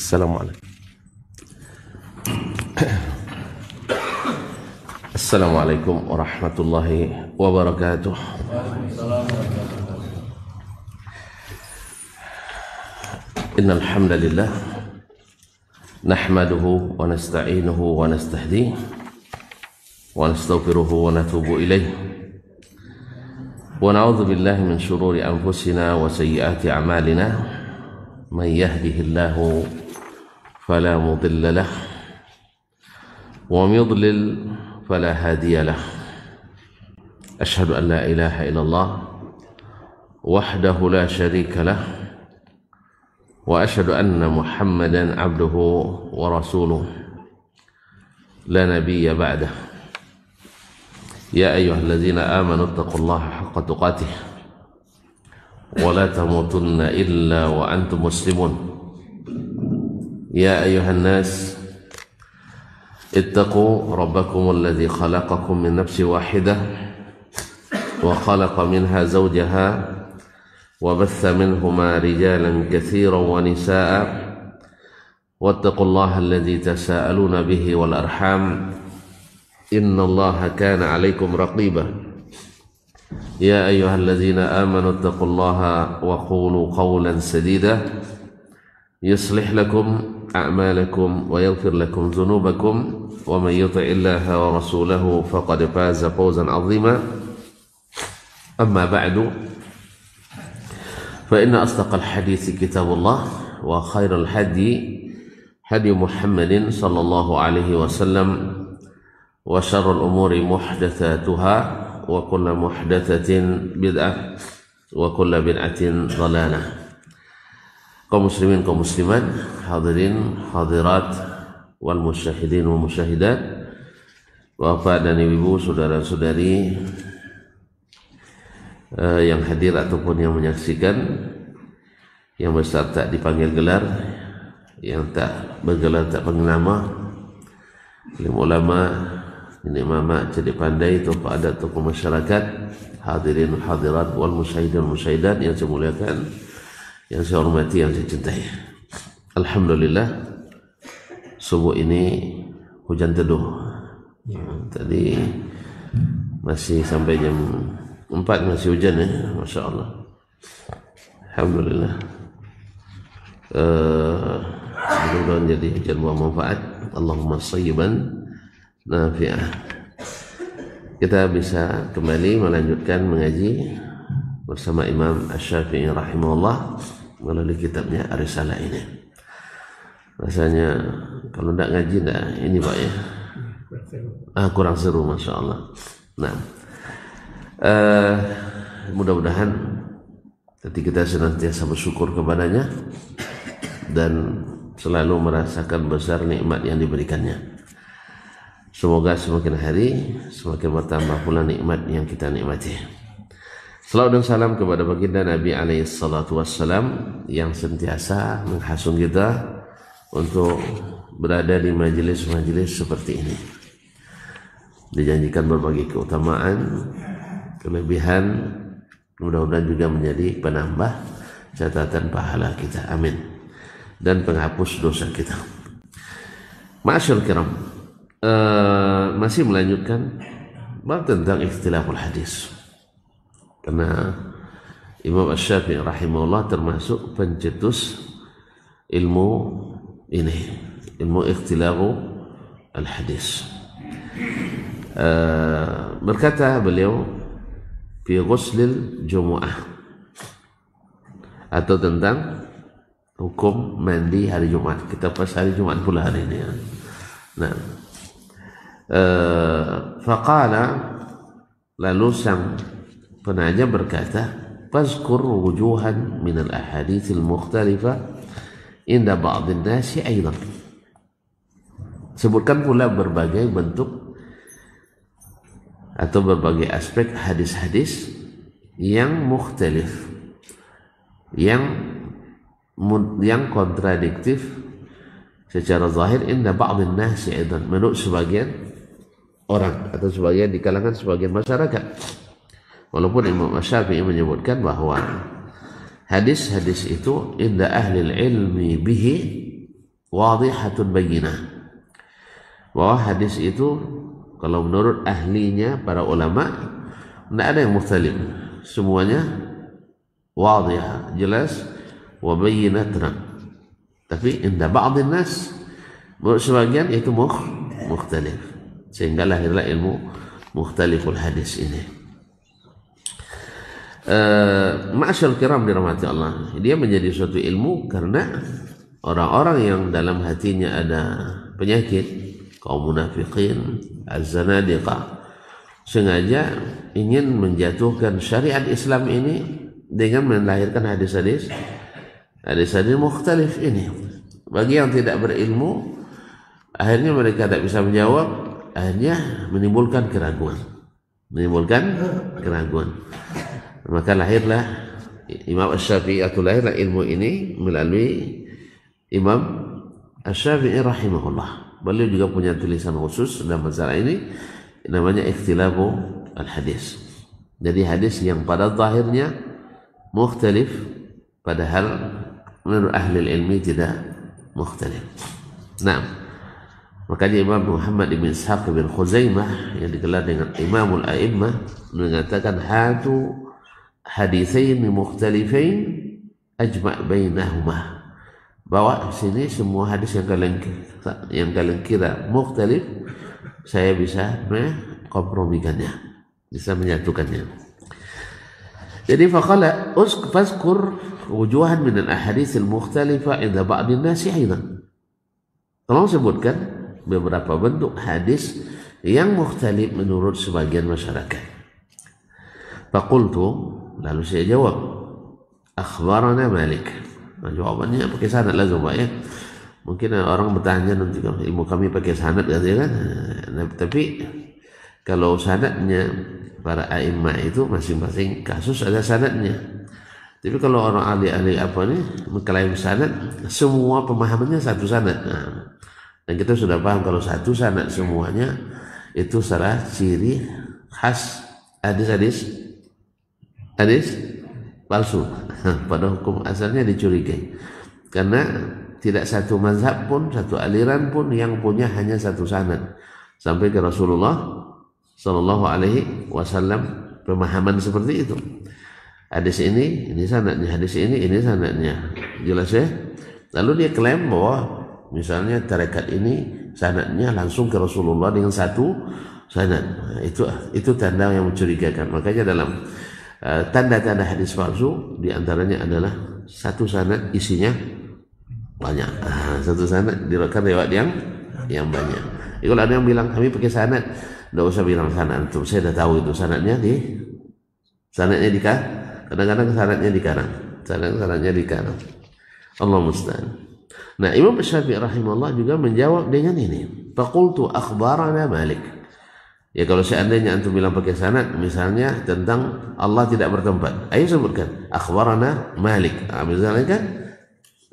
Assalamualaikum. Assalamualaikum warahmatullahi wabarakatuh. Innal hamdalillah nahmaduhu wa nasta'inuhu wa nastahdihi wa nastaghfiruhu wa natubu ilayh wa na'udzu billahi min shururi anfusina wa sayyiati a'malina man yahdihillahu fala mudilla lahu wa man yudlil fala hadiya lahu. Asyhadu an la ilaha illallah wahdahu la syarika lahu wa asyhadu anna Muhammadan abduhu wa rasuluh la nabiyya ba'dah. Ya ayyuhalladzina amanu taqullaha haqqa tuqatih wa la tamutunna illa wa antum muslimun. Ya ayyuhan nas ittaqu rabbakum alladzi khalaqakum min nafsin wahidah wa khalaqa minha zawjaha وبث منهما رجالا كثيرا ونساء واتقوا الله الذي تساءلون به والأرحام إن الله كان عليكم رقيبا يا أيها الذين آمنوا اتقوا الله وقولوا قولا سديدا يصلح لكم أعمالكم ويغفر لكم ذنوبكم ومن يطع الله ورسوله فقد فاز فوزا عظيما أما بعد فإن أصدق الحديث كتاب الله وخير الهدي هدي محمد صلى الله عليه وسلم وشر الأمور محدثاتها وكل محدثة بدعة وكل بدعة ضلالة. Kaum muslimin kaum muslimat, hadirin hadirat wal musyahidin wal musyahidat, bapak dan ibu, saudara-saudari yang hadir ataupun yang menyaksikan, yang besar tak dipanggil gelar, yang tak bergelar tak panggil nama, ulama, ini mama jadi pandai, tokoh adat, tokoh masyarakat, hadirin hadirat wal musyahidin musyahidat yang saya muliakan, yang saya hormati, yang saya cintai. Alhamdulillah, subuh ini hujan teduh. Tadi masih sampai jam 4 masih hujan ya, Masya Allah. Alhamdulillah. Mudah-mudahan jadi hujan buah manfaat. Allahumma sayyiban nafi'ah. Kita bisa kembali melanjutkan mengaji bersama Imam Asy-Syafi'i rahimahullah melalui kitabnya Ar-Risalah ini. Rasanya kalau tidak ngaji tidak ini Pak ya, kurang seru, Masya Allah. Nah, mudah-mudahan kita senantiasa bersyukur kepadanya dan selalu merasakan besar nikmat yang diberikannya. Semoga semakin hari semakin bertambah pula nikmat yang kita nikmati. Salawat dan salam kepada baginda Nabi alaihi salatu wassalam yang sentiasa menghasung kita untuk berada di majelis-majelis seperti ini. Dijanjikan berbagai keutamaan, kelebihan, mudah-mudahan juga menjadi penambah catatan pahala kita, amin, dan penghapus dosa kita. Ma'asyar kiram, masih melanjutkan bab tentang ikhtilaful hadis, karena Imam Asy-Syafi'i rahimahullah termasuk pencetus ilmu ini, ilmu ikhtilaful hadis. Berkata beliau fi ghuslil jumu'ah, atau tentang hukum mandi hari Jumat. Kita pas hari Jumat pula hari ini ya. Nah, faqala, lalu sang penanya berkata, fazkur wujuhan minal ahaditsil mukhtalifah inda ba'dhin nasi aidan. Sebutkan pula berbagai bentuk atau berbagai aspek hadis-hadis yang mukhtalif, yang kontradiktif secara zahir inda ba'dhin nasi aidan, menurut sebagian orang atau sebagian di kalangan sebagian masyarakat. Walaupun Imam Asy-Syafi'i menyebutkan bahwa hadis-hadis itu inda ahlil ilmi bihi wadihatun bayyinah. Bahwa hadis itu kalau menurut ahlinya para ulama tidak ada yang mukhtalif, semuanya wadihah, jelas, wa bayyinah, terang. Tapi inda ba'dhin nas, menurut sebagian itu mukhtalif, sehingga lahirlah ilmu mukhtaliful hadis ini. Ma'asyal kiram dirahmati Allah, dia menjadi suatu ilmu karena orang-orang yang dalam hatinya ada penyakit, kaum munafiqin, az-zanadiqah, sengaja ingin menjatuhkan syariat Islam ini dengan melahirkan hadis-hadis mukhtalif ini. Bagi yang tidak berilmu, akhirnya mereka tidak bisa menjawab, akhirnya menimbulkan keraguan. Maka lahirlah Imam Asy-Syafi'i, atau lahirlah ilmu ini melalui Imam Asy-Syafi'i rahimahullah. Beliau juga punya tulisan khusus dalam masalah ini, namanya Ikhtilafu al-Hadis. Jadi hadis yang pada zahirnya mukhtalif, padahal menurut ahli ilmi tidak mukhtalif. Nah, makanya Imam Muhammad bin Ishaq bin Khuzaimah yang digelar dengan Imamul A'immah mengatakan hatu haditsain mukhtalifain ajma' bainahuma. Bawa sini semua hadis yang kalian kira mukhtalif, saya bisa mengkompromikannya, bisa menyatukannya. Jadi faqala fazkur wujuhan min al-ahadits al-mukhtalifa inda ba'd an-nas aidan. Tolong sebutkan beberapa bentuk hadis yang mukhtalif menurut sebagian masyarakat. Faqultu, lalu saya jawab, akhbarana Malik. Nah, jawabannya pakai sanad lazim, Pak, ya. Mungkin orang bertanya nanti, kalau ilmu kami pakai sanad katanya kan. Nah, tapi kalau sanadnya para a'immah itu masing-masing kasus ada sanadnya. Tapi kalau orang ahli-ahli apa nih mengklaim sanad, semua pemahamannya satu sanad. Nah, dan kita sudah paham kalau satu sanad semuanya itu salah ciri khas hadis palsu. Pada hukum asalnya dicurigai, karena tidak satu mazhab pun, satu aliran pun yang punya hanya satu sanad sampai ke Rasulullah Sallallahu Alaihi Wasallam pemahaman seperti itu. Hadis ini sanadnya, hadis ini sanadnya, jelas ya. Lalu dia klaim bahwa misalnya tarekat ini sanadnya langsung ke Rasulullah dengan satu sanad. Nah, itu tanda yang mencurigakan. Makanya dalam tanda-tanda hadis palsu diantaranya adalah satu sanad isinya banyak. Satu sanad diriwayatkan riwayat yang banyak. Kalau ada yang bilang kami pakai sanad, tidak usah bilang sanad itu, saya sudah tahu itu sanadnya di kadang-kadang sanadnya di kanan. Allah musta'an. Nah, Imam Syafi'i rahimahullah juga menjawab dengan ini. Faqultu akhbarana Malik. Ya, kalau seandainya antum bilang pakai sanad, misalnya tentang Allah tidak bertempat, ayo sebutkan akhbarana Malik. Misalnya kan,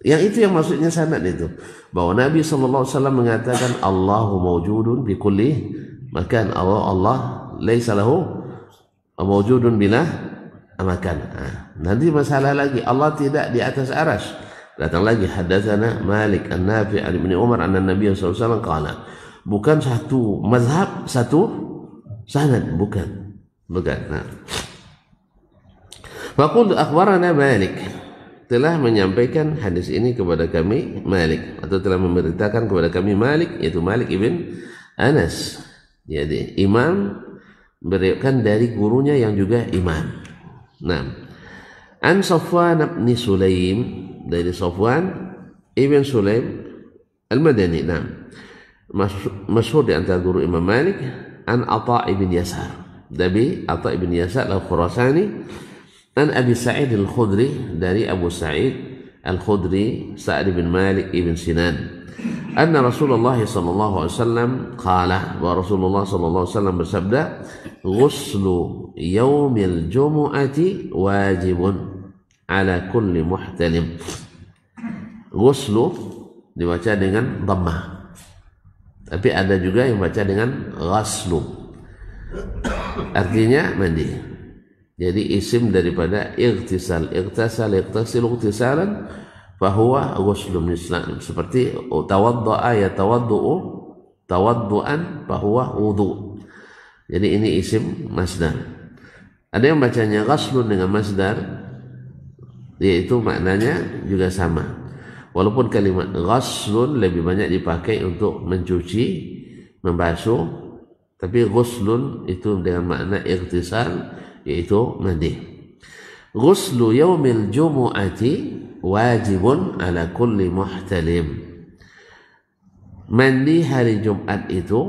yang itu yang maksudnya sanad itu, bahwa Nabi SAW mengatakan Allahu mawjudun bi kulli makan. Allah laisa lahu mawjudun bila makan. Nanti masalah lagi, Allah tidak di atas arsy. Datang lagi hadatsana Malik an-Nafi' an Ibnu Umar anna Nabi SAW qala. Bukan satu mazhab, satu sanad, bukan. Nah. Faqul akhbarana Malik, telah menyampaikan hadis ini kepada kami Malik, atau telah memberitakan kepada kami Malik, yaitu Malik ibn Anas. Jadi imam beriwayatkan dari gurunya yang juga imam. Nah, an Safwan bin Sulaim, dari Safwan ibn Sulaim al-Madani. Nah, masyhur di antara guru Imam Malik. An Atha ibn Yasar, dari Atha ibn Yasar al-Khurasani. An Abi Sa'id al-Khudri, dari Abu Sa'id al-Khudri Sa'd bin Malik ibn Sinan. Anna Rasulullah sallallahu alaihi wasallam qala, wa Rasulullah sallallahu alaihi wasallam bersabda, ghuslu yaumil jumu'ati wajibun ala kulli muhtalim. Ghuslu dibaca dengan dhammah, tapi ada juga yang baca dengan ghaslu, artinya mandi. Jadi isim daripada ightisal, ightasilu ightisalan, fahuwa ghuslun Islam, seperti tawaddaa yatawaddu'u tawaddu'an fahuwa wudu. Jadi ini isim masdar. Ada yang bacanya ghuslun dengan masdar, yaitu maknanya juga sama, walaupun kalimat ghuslun lebih banyak dipakai untuk mencuci, membasuh, tapi ghuslun itu dengan makna ightisal, yaitu mandi. Ghuslu yaumil jumu'ati wajibun ala kulli muhtalim. Mandi hari Jumat itu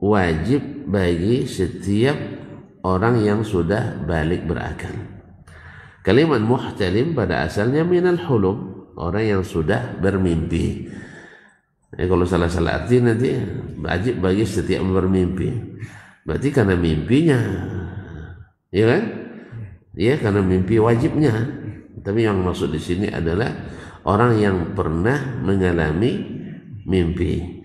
wajib bagi setiap orang yang sudah balik berakal. Kalimat muhtalim pada asalnya minal hulum, orang yang sudah bermimpi. Kalau salah-salah arti nanti wajib bagi setiap bermimpi. Berarti karena mimpinya, ya kan? Ya, karena mimpi wajibnya. Tapi yang maksud di sini adalah orang yang pernah mengalami mimpi.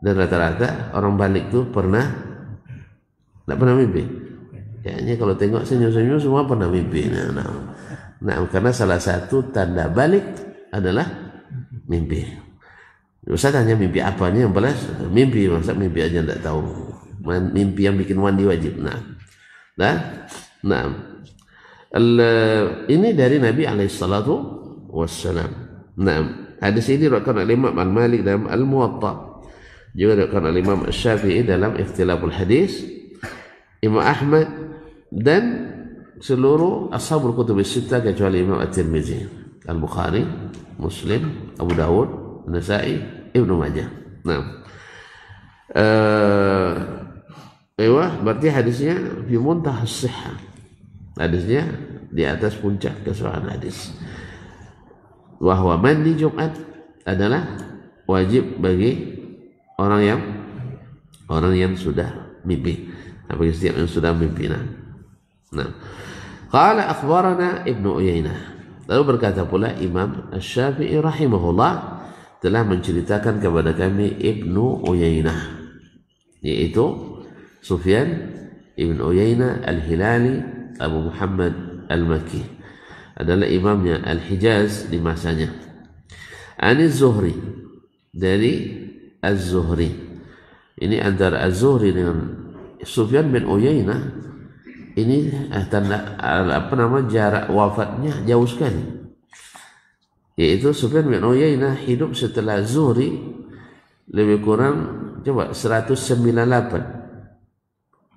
Dan rata-rata orang balik itu tidak pernah mimpi. Kayaknya kalau tengok senyum-senyum semua pernah mimpi. Nah, karena salah satu tanda balik adalah mimpi. Ustaz tanya mimpi apanya, yang balas mimpi, masa mimpi aja tidak tahu. Mimpi yang bikin mandi wajib. Nah. Ini dari Nabi alaihissalatu wassalam. Nah, hadis ini diriwayatkan oleh Imam Al-Malik dalam Al-Muwatta, juga diriwayatkan oleh Imam Asy-Syafi'i dalam Ikhtilaful Hadis, Imam Ahmad, dan seluruh ashabul kutub as-sittah kecuali Imam At-Tirmizi, Al-Bukhari, Muslim, Abu Dawud, Nasa'i, Ibnu Majah. Nah, berarti hadisnya fi muntahas shihhah. Hadisnya di atas puncak kesahihan hadis. Bahwa mandi Jumat adalah wajib bagi orang yang sudah mimpi, bagi setiap yang sudah mimpi. Nah, qala akhbarana Ibnu Uyainah. Lalu berkata pula Imam Asy-Syafi'i rahimahullah telah menceritakan kepada kami Ibnu Uyainah, yaitu Sufyan Ibn Uyainah Al-Hilali Abu Muhammad Al-Makki, adalah imamnya Al-Hijaz di masanya. Aniz Zuhri, dari Az-Zuhri. Ini antara Az-Zuhri dengan Sufyan bin Uyainah ini jarak wafatnya jauh sekali. Yaitu Sufyan bin Uyainah hidup setelah Zuhri lebih kurang 198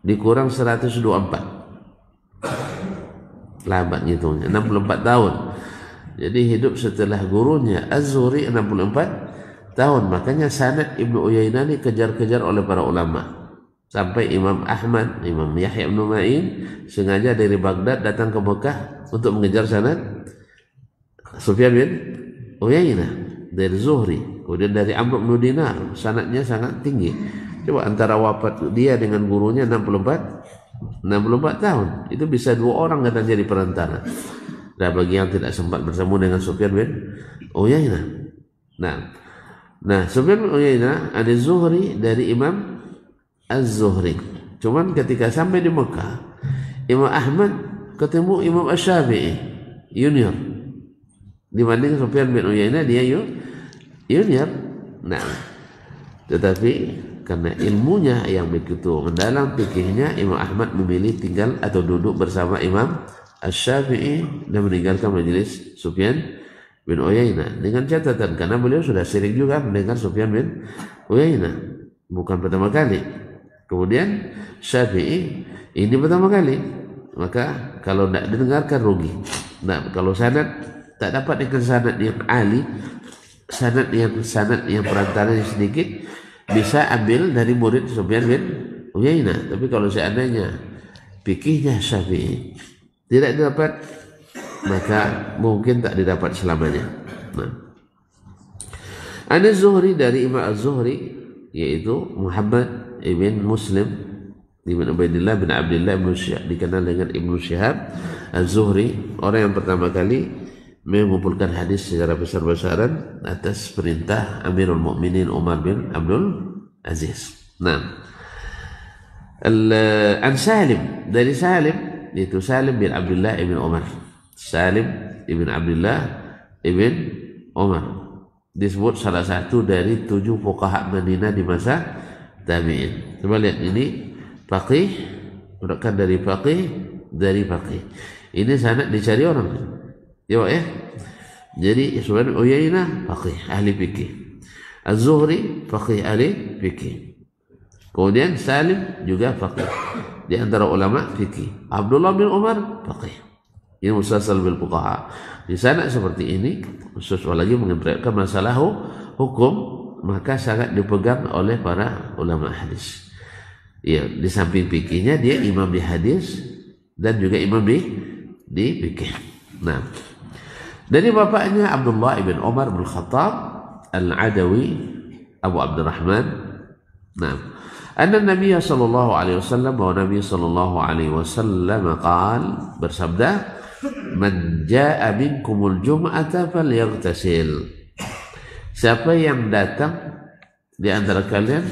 dikurang 124. Lambat ngitungnya, 64 tahun. Jadi hidup setelah gurunya Az-Zuhri 64 tahun. Makanya sanad Ibnu Uyainah ini kejar-kejar oleh para ulama. Sampai Imam Ahmad, Imam Yahya bin Ma'in sengaja dari Baghdad datang ke Mekah untuk mengejar sanad Sufyan bin Uyainah dari Zuhri. Kemudian dari Amr bin Dinar, sanadnya sangat tinggi. Coba antara wafat dia dengan gurunya 64 tahun, itu bisa 2 orang kadang jadi perantara. Nah, bagi yang tidak sempat bertemu dengan Sufyan bin Uyainah. Nah, Sufyan bin Uyainah ada Zuhri dari Imam Az-Zuhri. Cuman ketika sampai di Mekah, Imam Ahmad ketemu Imam Asy-Syafi'i junior. Dibanding Sufyan bin Uyainah dia junior. Nah, tetapi karena ilmunya yang begitu mendalam, fikihnya, Imam Ahmad memilih tinggal atau duduk bersama Imam Asy-Syafi'i dan meninggalkan majelis Sufyan bin Uyainah. Dengan catatan karena beliau sudah sering juga mendengar Sufyan bin Uyainah, bukan pertama kali. Kemudian Syafi'i ini pertama kali, maka kalau tidak didengarkan rugi. Nah, kalau sanad tak dapat dengan sanad yang ali, sanad yang perantaranya sedikit, bisa ambil dari murid Sufyan bin Uyainah. Tapi kalau seandainya fikihnya Syafi'i tidak didapat, maka mungkin tak didapat selamanya. Nah, ada Zuhri dari Imam Az-Zuhri, yaitu Muhammad ibn Muslim ibn Ubaidillah bin Abdullah ibn Syihab, dikenal dengan Ibnu Syihab Az-Zuhri, orang yang pertama kali mengumpulkan hadis secara besar-besaran atas perintah Amirul Mukminin Umar bin Abdul Aziz. Nah, an Salim, dari Salim, yaitu Salim bin Abdullah ibn Umar. Salim ibn Abdullah ibn Umar. Disebut salah satu dari 7 fuqaha Madinah di masa tabi'in. Coba lihat ini faqih, bukan dari faqih, dari faqih. Ini sanad dicari orang. Ya. Jadi Sufyan Uyainah faqih, ahli fikih. Az-Zuhri faqih, ahli fikih. Kemudian Salim juga faqih, di antara ulama fikih. Abdullah bin Umar faqih. Ini musalsal bil fuqaha. Di sana seperti ini, khusus lagi mengenai masalah hukum, maka sangat dipegang oleh para ulama hadis. Ya, di samping fikihnya dia imam di hadis dan juga imam di fikih. Nah, dari bapaknya Abdullah ibn Umar bin Khattab Al-Adawi Abu Abdurrahman. Nah, anna Nabi sallallahu alaihi wasallam, bahwa Nabi sallallahu alaihi wasallam bersabda, man jaa minkumul jum'ata falyaghtasil. Siapa yang datang di antara kalian,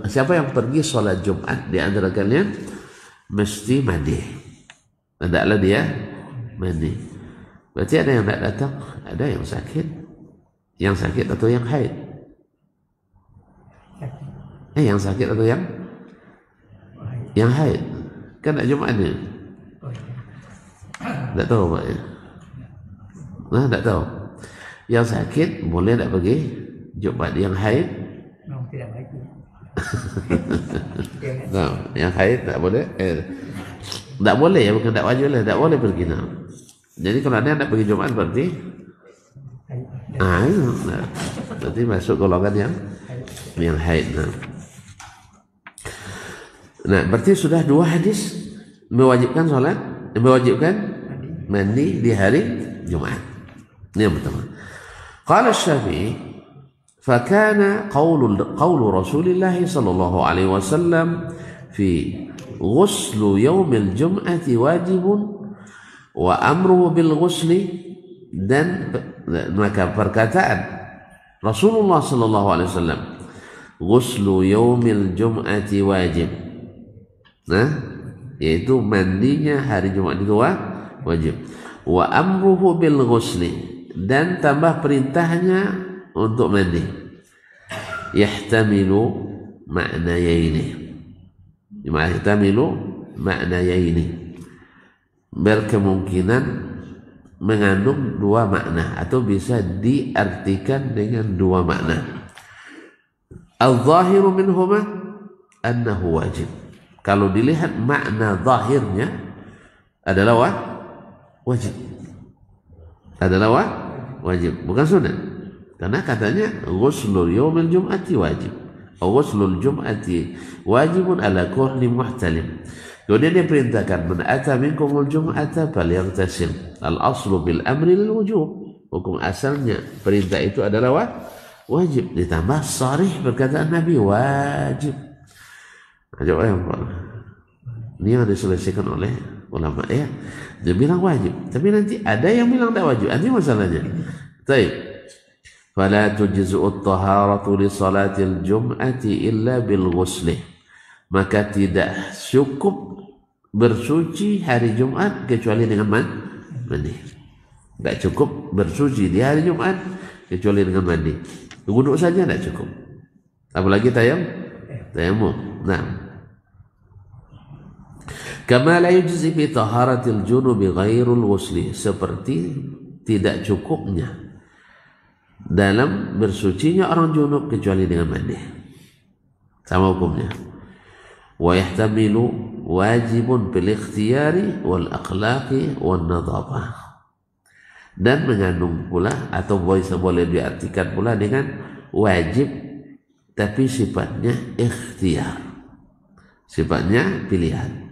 siapa yang pergi sholat Jumat di antara kalian, mesti mandi. Hendaklah dia mandi. Berarti ada yang tidak datang, ada yang sakit. Yang sakit atau yang haid? Yang sakit atau yang haid? Kan tak Jumatnya. Tak tahu Pak ya? Nah, tak tahu. Yang sakit boleh tak pergi Jumat, yang haid? Tidak baik. Nah, yang haid tak boleh. Tak boleh ya, bukan tak wajib lah, tak boleh pergi. Nah. Jadi kalau ada yang tak pergi Jumat berarti berarti masuk golongan yang haid. Nah, berarti sudah 2 hadis mewajibkan sholat, mewajibkan mandi di hari Jumat. Ini yang pertama. Qala Syafi'i, fakana qawlu Rasulillah sallallahu alaihi wasallam fi ghuslu yaumil jum'ati wajibun wa amruhu bil ghusli, dan maka perkataan Rasulullah sallallahu alaihi wasallam, ghuslu yaumil jum'ati wajib, nah, yaitu mandinya hari Jumat itu wajib. Wa amruhu bil ghusli, dan tambah perintahnya untuk mandi. Yahtamilu ma'nayaini. Yahtamilu ma'nayaini. Berkemungkinan mengandung 2 makna, atau bisa diartikan dengan 2 makna. Al-zahiru minhuma annahu wajib. Kalau dilihat makna zahirnya adalah wajib, bukan sunnah. Karena katanya ghuslul yaumil jum'ati wajib, ghuslul jum'ati wajibun ala kulli muhtalim. Kemudian dia perintahkan, man ata minkumul jum'ata falyaghtasil. Al-aslu bil amri lil wujub. Hukum asalnya perintah itu adalah wajib, ditambah sharih perkataan Nabi wajib. Coba yang ini yang diselesaikan oleh ulama ya. Dia bilang wajib, tapi nanti ada yang bilang tak wajib. Ini masalahnya. Baik. Fala tujzi'u at-taharatu li salatil jum'ati illa bil ghusli. Maka tidak cukup bersuci hari Jumat kecuali dengan mandi. Tak cukup bersuci di hari Jumat kecuali dengan mandi. Wuduk saja tak cukup. Apalagi tayamum. Nah. Kama la yujzi fi taharatil junubi ghairul ghusli, seperti tidak cukupnya dalam bersucinya orang junub kecuali dengan mandi. Sama hukumnya. Wa yahtamilu wajibun bil ikhtiyari wal akhlaqi wan nadhafah. Dan mengandung pula, atau boleh diartikan pula dengan wajib tapi sifatnya ikhtiyar, sifatnya pilihan.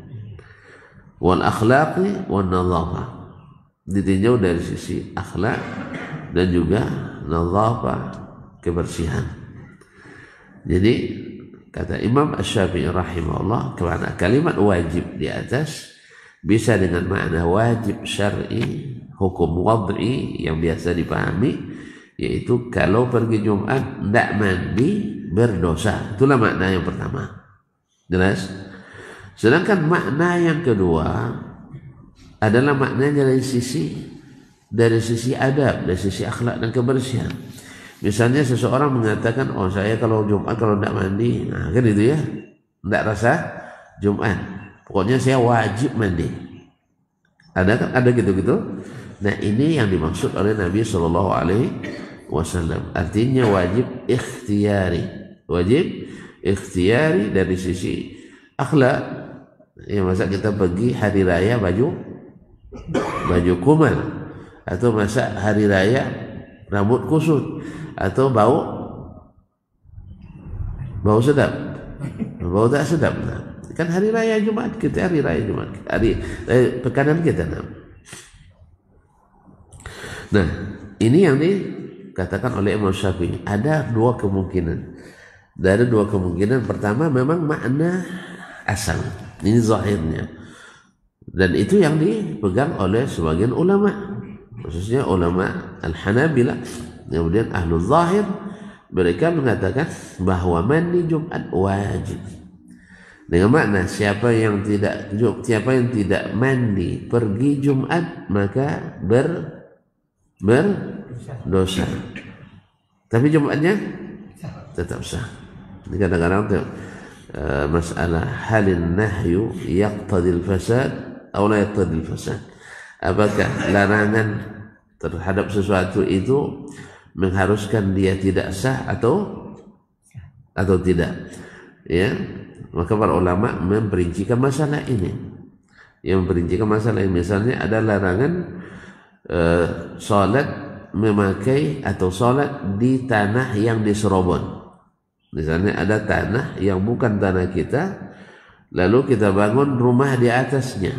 Wal akhlaqi wan nadhafah, ditinjau dari sisi akhlak dan juga nadhafah, kebersihan. Jadi kata Imam Asy-Syafi'i rahimahullah, karena kalimat wajib di atas bisa dengan makna wajib syar'i, hukum wad'i yang biasa dipahami, yaitu kalau pergi Jumat tidak mandi berdosa. Itulah makna yang pertama. Jelas? Sedangkan makna yang kedua adalah maknanya dari sisi dari sisi adab, dari sisi akhlak dan kebersihan. Misalnya seseorang mengatakan, oh saya kalau Jumat kalau tidak mandi, nah kan itu ya, tidak rasa Jumat. Pokoknya saya wajib mandi. Ada kan? Ada gitu-gitu. Nah ini yang dimaksud oleh Nabi Shallallahu Alaihi Wasallam. Artinya wajib ikhtiyari, wajib ikhtiyari dari sisi akhlak. Ya masa kita pergi hari raya baju kumal, atau masa hari raya rambut kusut, atau bau sedap, bau tak sedap. Nah, kan hari raya Jumat kita, hari raya Jumat, pekanan kita. Nah, ini yang dikatakan oleh Imam Syafi'i. Ada dua kemungkinan. Dari dua kemungkinan, pertama memang makna asal, ini zahirnya, dan itu yang dipegang oleh sebagian ulama, khususnya ulama Al-Hanabilah. Kemudian Ahlul Zahir mereka mengatakan bahwa mandi Jumat wajib, dengan makna siapa yang tidak mandi pergi Jumat maka berdosa, tapi Jumatnya tetap sah. Ini kadang-kadang masalah halin nahyu yaqtadil fasad atau la yaqtadil fasad. Apakah larangan terhadap sesuatu itu mengharuskan dia tidak sah atau tidak, ya? Maka para ulama memperincikan masalah ini. Yang memperincikan masalah ini, misalnya ada larangan salat memakai atau salat di tanah yang diserobot. Misalnya ada tanah yang bukan tanah kita, lalu kita bangun rumah di atasnya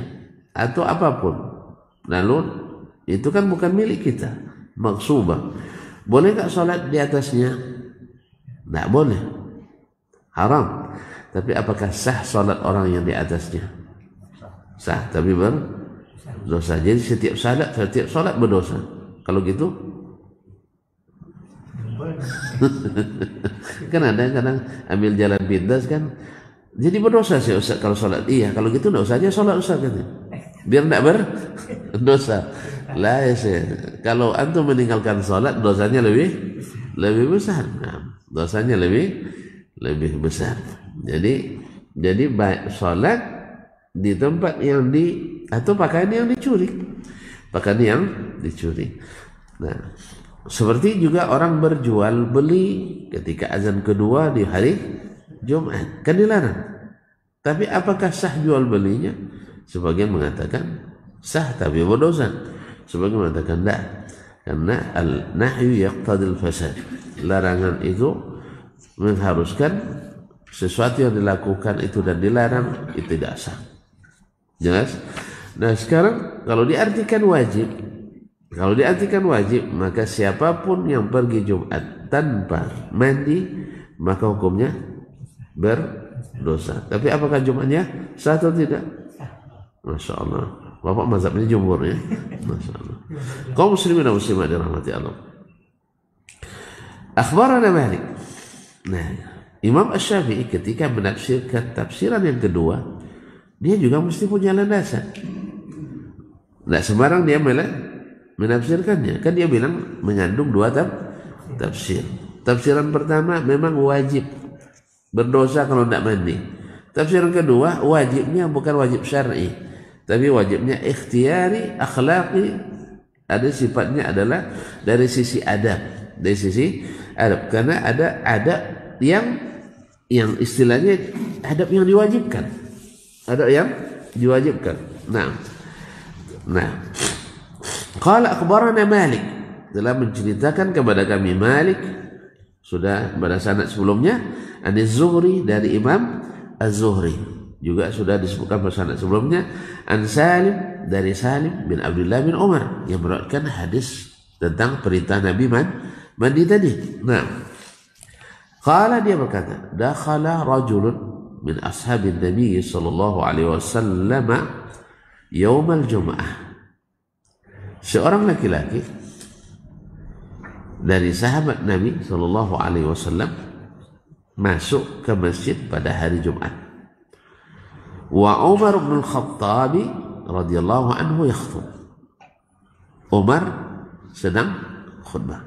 atau apapun, lalu itu kan bukan milik kita, maksubah. Boleh tak sholat di atasnya? Tidak boleh, haram. Tapi apakah sah sholat orang yang di atasnya? Sah, tapi berdosa. Jadi setiap sholat berdosa. Kalau gitu kan ada kadang ambil jalan pintas kan, jadi berdosa sih Ustaz kalau sholat. Iya, kalau gitu tidak usah aja sholat Ustaz, kan? Biar tidak berdosa. Lah ya sih, kalau antum meninggalkan sholat dosanya lebih besar. Nah, dosanya lebih besar. Jadi baik sholat di tempat yang atau pakaian yang dicuri. Nah, seperti juga orang berjual beli ketika azan kedua di hari Jumat, kan dilarang. Tapi apakah sah jual belinya? Sebagian mengatakan sah tapi berdosa. Sebagian mengatakan tidak, karena al-nahyu yaqtadil fasad. Larangan itu mengharuskan sesuatu yang dilakukan itu dan dilarang itu tidak sah. Jelas? Nah sekarang kalau diartikan wajib, maka siapapun yang pergi Jumat tanpa mandi maka hukumnya berdosa. Tapi apakah Jumatnya sah atau tidak? Masya Allah. Bapak mazhabnya jumhur ya. Masya Allah. Kaum muslimin dan muslimat dirahmati Allah. Akhbarana Malik. Nah, Imam Asy-Syafi'i ketika menafsirkan tafsiran yang kedua, dia juga mesti punya landasan. Nah, sembarang dia menafsirkannya. Kan dia bilang mengandung dua tafsir. Tafsiran pertama memang wajib berdosa kalau tidak mandi. Tafsiran kedua wajibnya bukan wajib syar'i, tapi wajibnya ikhtiyari, akhlaqi. Ada sifatnya adalah dari sisi adab, karena ada adab yang istilahnya adab yang diwajibkan, Nah, qala akhbarana Malik, telah menceritakan kepada kami Malik, sudah pada sanad sebelumnya, Az-Zuhri dari Imam Az-Zuhri, juga sudah disebutkan pada sanad sebelumnya, an Salim dari Salim bin Abdullah bin Umar, yang meriwayatkan hadis tentang perintah Nabi mandi tadi. Nah, qala, dia berkata, dakhala rajulun min ashabin Nabi sallallahu alaihi wasallam yaumal Jum'ah. Seorang laki-laki dari sahabat Nabi sallallahu alaihi wasallam masuk ke masjid pada hari Jumat. Wa Umar bin Khattab radhiyallahu anhu yakhthub. Umar sedang khutbah.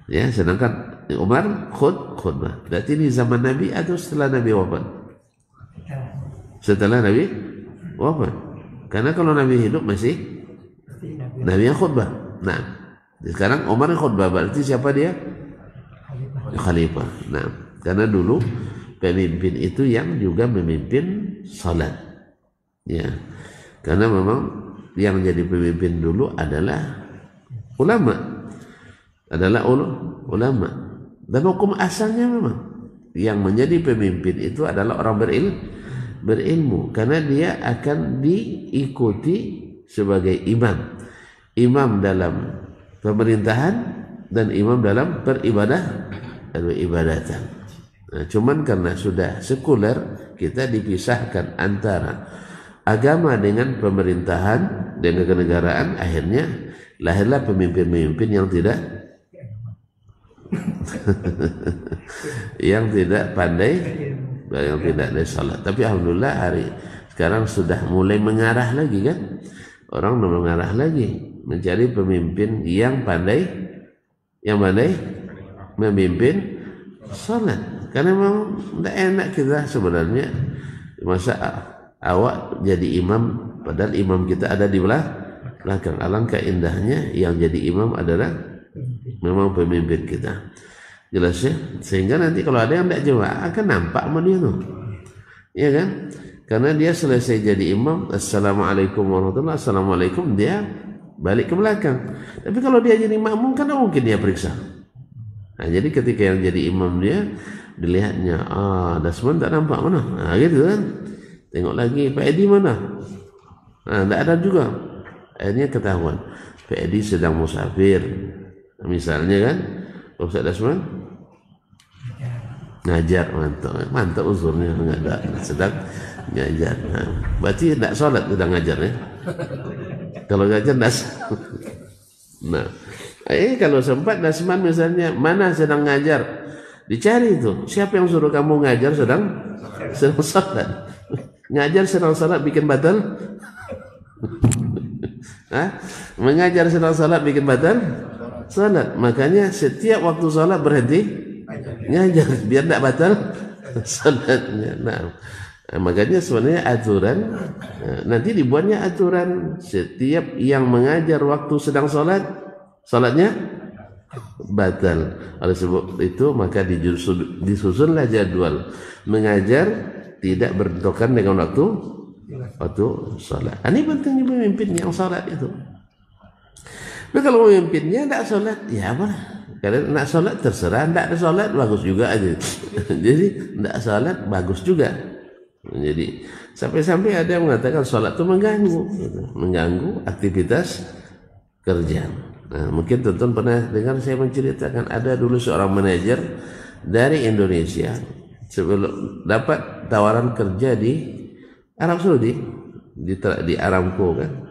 Ya, sedangkan Umar khutbah. Berarti ini zaman Nabi atau setelah Nabi wafat? Setelah Nabi wafat. Karena kalau Nabi hidup masih Nabi yang khutbah. Nah, sekarang Umar yang khutbah, berarti siapa dia? Khalifah. Nah, karena dulu pemimpin itu yang juga memimpin salat. Ya. Karena memang yang menjadi pemimpin dulu adalah ulama. Ulama. Dan hukum asalnya memang yang menjadi pemimpin itu adalah orang berilmu, karena dia akan diikuti sebagai imam dalam pemerintahan dan imam dalam peribadatan. Nah, cuman karena sudah sekuler, kita dipisahkan antara agama dengan pemerintahan dengan kenegaraan, akhirnya lahirlah pemimpin-pemimpin yang tidak yang tidak pandai, yang tidak ada salat. Tapi alhamdulillah hari sekarang sudah mulai mengarah lagi kan, orang mengarah lagi mencari pemimpin yang pandai memimpin salat. Karena memang tidak enak kita sebenarnya, masa awak jadi imam padahal imam kita ada di belakang. Alangkah indahnya yang jadi imam adalah memang pemimpin kita. Jelas ya? Sehingga nanti kalau ada yang tidak jemaah akan nampak sama dia tuh. Iya kan? Karena dia selesai jadi imam, assalamualaikum warahmatullahi wabarakatuh, assalamualaikum, dia balik ke belakang. Tapi kalau dia jadi makmum kan mungkin dia periksa. Nah, jadi ketika yang jadi imam dia dilihatnya, Dasman tak nampak mana? Nah, gitu kan? Tengok lagi, Pak Edi mana? Nah, tak ada juga. Akhirnya ketahuan Pak Edi sedang musafir. Misalnya kan, Ustaz Dasman ngajar, mantap uzurnya, sedang ngajar. Nah, berarti tidak sholat sedang ngajar ya. Kalau ngajar tidak. Nah, kalau sempat Dasman misalnya mana sedang ngajar, dicari itu siapa yang suruh kamu ngajar sedang sholat. Ngajar sedang sholat bikin batal. Mengajar sedang sholat bikin batal sholat. Makanya setiap waktu sholat berhenti ngajar biar tidak batal sholatnya. Nah, makanya sebenarnya aturan, nanti dibuatnya aturan setiap yang mengajar waktu sedang sholatnya batal. Oleh sebab itu maka disusunlah jadwal mengajar tidak berbenturan dengan waktu sholat. Ini pentingnya pemimpin yang sholat itu. Tapi kalau pemimpinnya tidak sholat, ya apa? Kalau nak sholat terserah, tidak ada sholat bagus juga aja. Jadi tidak sholat bagus juga. Jadi sampai-sampai ada yang mengatakan sholat itu mengganggu aktivitas kerja. Nah, mungkin tonton pernah dengar saya menceritakan ada dulu seorang manajer dari Indonesia sebelum dapat tawaran kerja di Arab Saudi, di Aramco kan.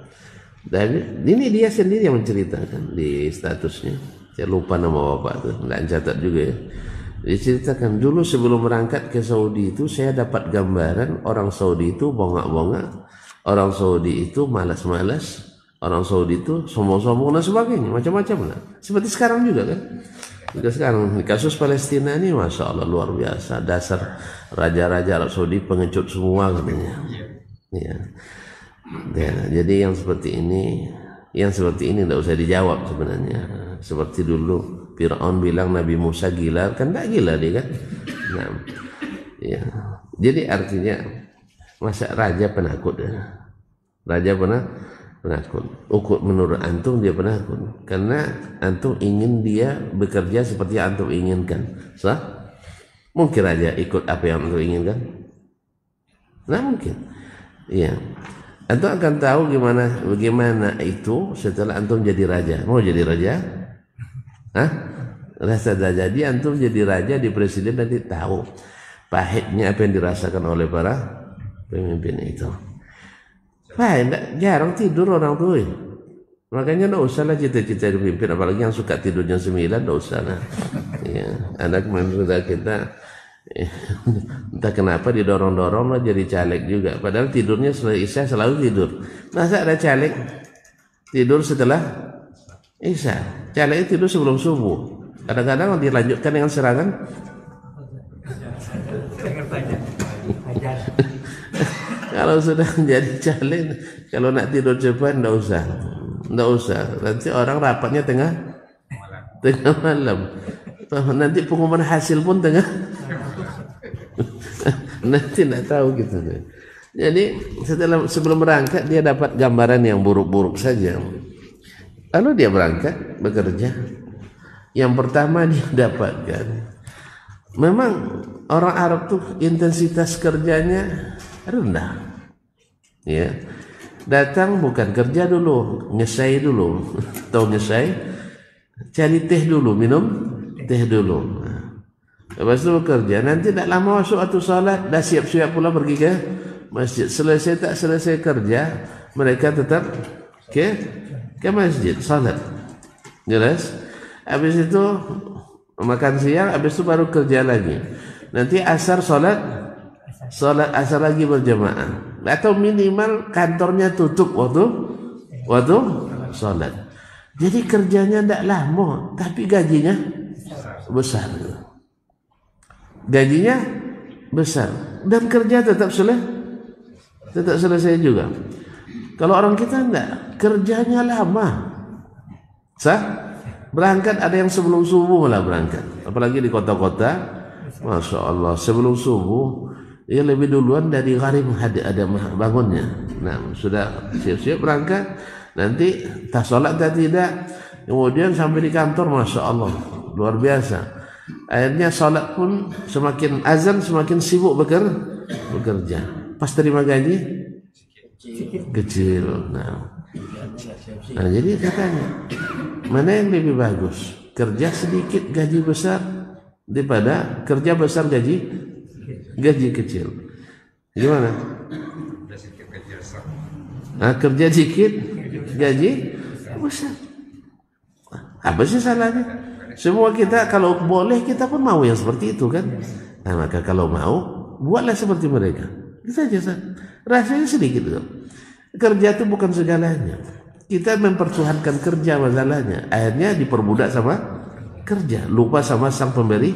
Dan ini dia sendiri yang menceritakan di statusnya. Saya lupa nama bapak itu, tidak catat juga ya. Diceritakan dulu sebelum berangkat ke Saudi itu saya dapat gambaran orang Saudi itu bongak-bongak, orang Saudi itu malas-malas, orang Saudi itu sombong-sombong dan sebagainya, macam-macam lah. Seperti sekarang juga kan. Juga sekarang kasus Palestina ini masya Allah luar biasa. Dasar raja-raja Arab Saudi pengecut semua katanya. Ya. Jadi yang seperti ini tidak usah dijawab sebenarnya. Seperti dulu Fir'aun bilang Nabi Musa gila, kan tidak gila dia kan. Nah, ya. Jadi artinya masa raja penakut ya. Raja penakut. Menurut antum dia penakut karena antum ingin dia bekerja seperti yang antum inginkan. Sah? Mungkin raja ikut apa yang antum inginkan? Nah mungkin. Iya. Antum akan tahu bagaimana itu setelah antum jadi raja. Mau jadi raja? Rasa jadi antum jadi raja di presiden nanti tahu pahitnya apa yang dirasakan oleh para pemimpin itu. Jarang tidur orang tuh. Makanya tidak usahlah cita-cita pemimpin, apalagi yang suka tidur jam 9, tidak usahlah. Ya, anak muda kita entah kenapa didorong-dorong lah jadi caleg juga. Padahal tidurnya setelah isya selalu tidur. Masa ada caleg tidur setelah Isya. Caleg tidur sebelum subuh. Kadang-kadang dilanjutkan dengan serangan. Kalau sudah menjadi caleg, kalau nak tidur cepat enggak usah. Nanti orang rapatnya tengah malam. Nanti pengumuman hasil pun tengah. Nanti enggak tahu gitu. Jadi sebelum berangkat dia dapat gambaran yang buruk-buruk saja. Lalu dia berangkat bekerja. Yang pertama dia dapatkan, memang orang Arab tuh intensitas kerjanya rendah. Ya, datang bukan kerja dulu, ngesai dulu, tahu ngesai? Cari teh dulu, minum teh dulu. Lepas itu bekerja. Nanti tak lama masuk waktu salat, dah siap-siap pula pergi ke masjid. Selesai tak selesai kerja, mereka tetap ke masjid salat. Jelas? Habis itu makan siang, habis itu baru kerja lagi. Nanti asar salat asar lagi berjamaah. Atau minimal kantornya tutup waktu salat. Jadi kerjanya tidak lama, tapi gajinya besar. Gajinya besar dan kerja tetap selesai juga. Kalau orang kita enggak, kerjanya lama. Berangkat ada yang sebelum subuh malah berangkat. Apalagi di kota-kota, Masya Allah, sebelum subuh dia lebih duluan dari gharib ada bangunnya. Nah, sudah siap-siap berangkat. Nanti tak sholat tak tidak, kemudian sampai di kantor, Masya Allah, luar biasa. Akhirnya sholat pun semakin azan semakin sibuk bekerja. Pas terima gaji kecil. Nah, jadi katanya, mana yang lebih bagus? Kerja sedikit gaji besar daripada kerja besar gaji kecil. Gimana? Kerja sedikit gaji besar. Apa sih salahnya? Semua kita kalau boleh kita pun mau yang seperti itu kan? Nah, maka kalau mau buatlah seperti mereka. Itu saja. Rasanya sedikit tuh. Kerja itu bukan segalanya. Kita mempertuhankan kerja masalahnya. Akhirnya diperbudak sama kerja, lupa sama sang pemberi.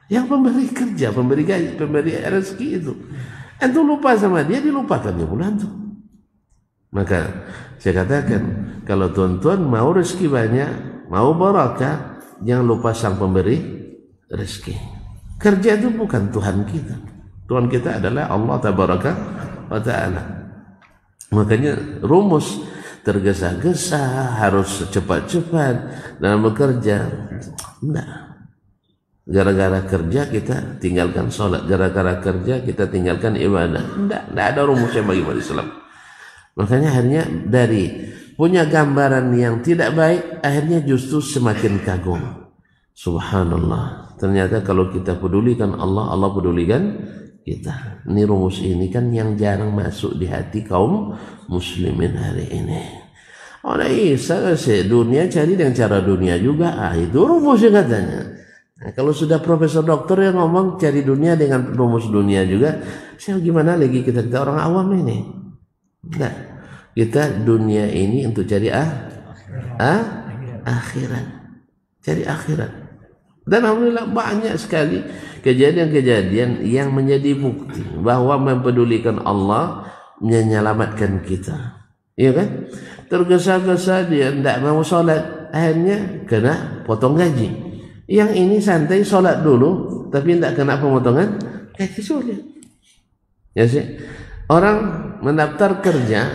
Yang pemberi kerja, pemberi gaji, pemberi rezeki itu. Antum lupa sama dia, dilupakan dia pula antum. Maka saya katakan, kalau tuan-tuan mau rezeki banyak, mau barakah, jangan lupa sang pemberi rezeki. Kerja itu bukan Tuhan kita. Tuhan kita adalah Allah Tabaraka wa Ta'ala. Makanya rumus tergesa-gesa, harus cepat-cepat dalam bekerja. Enggak. Gara-gara kerja kita tinggalkan sholat, gara-gara kerja kita tinggalkan ibadah. Enggak ada rumusnya bagi umat Islam. Makanya akhirnya dari punya gambaran yang tidak baik, akhirnya justru semakin kagum. Subhanallah. Ternyata kalau kita pedulikan Allah, Allah pedulikan kita. Ini rumus ini kan yang jarang masuk di hati kaum muslimin hari ini. Oleh Isa dunia cari dengan cara dunia juga. Itu rumusnya katanya. Nah, kalau sudah profesor doktor yang ngomong cari dunia dengan rumus dunia juga, saya gimana lagi kita orang awam ini? Nah, kita dunia ini untuk cari akhirat. Cari akhirat. Dan alhamdulillah banyak sekali kejadian-kejadian yang menjadi bukti bahwa mempedulikan Allah menyelamatkan kita. Iya kan? Tergesa-gesa dia tidak mau sholat, akhirnya kena potong gaji. Yang ini santai sholat dulu, tapi tidak kena pemotongan gaji sulit. Ya sih. Orang mendaftar kerja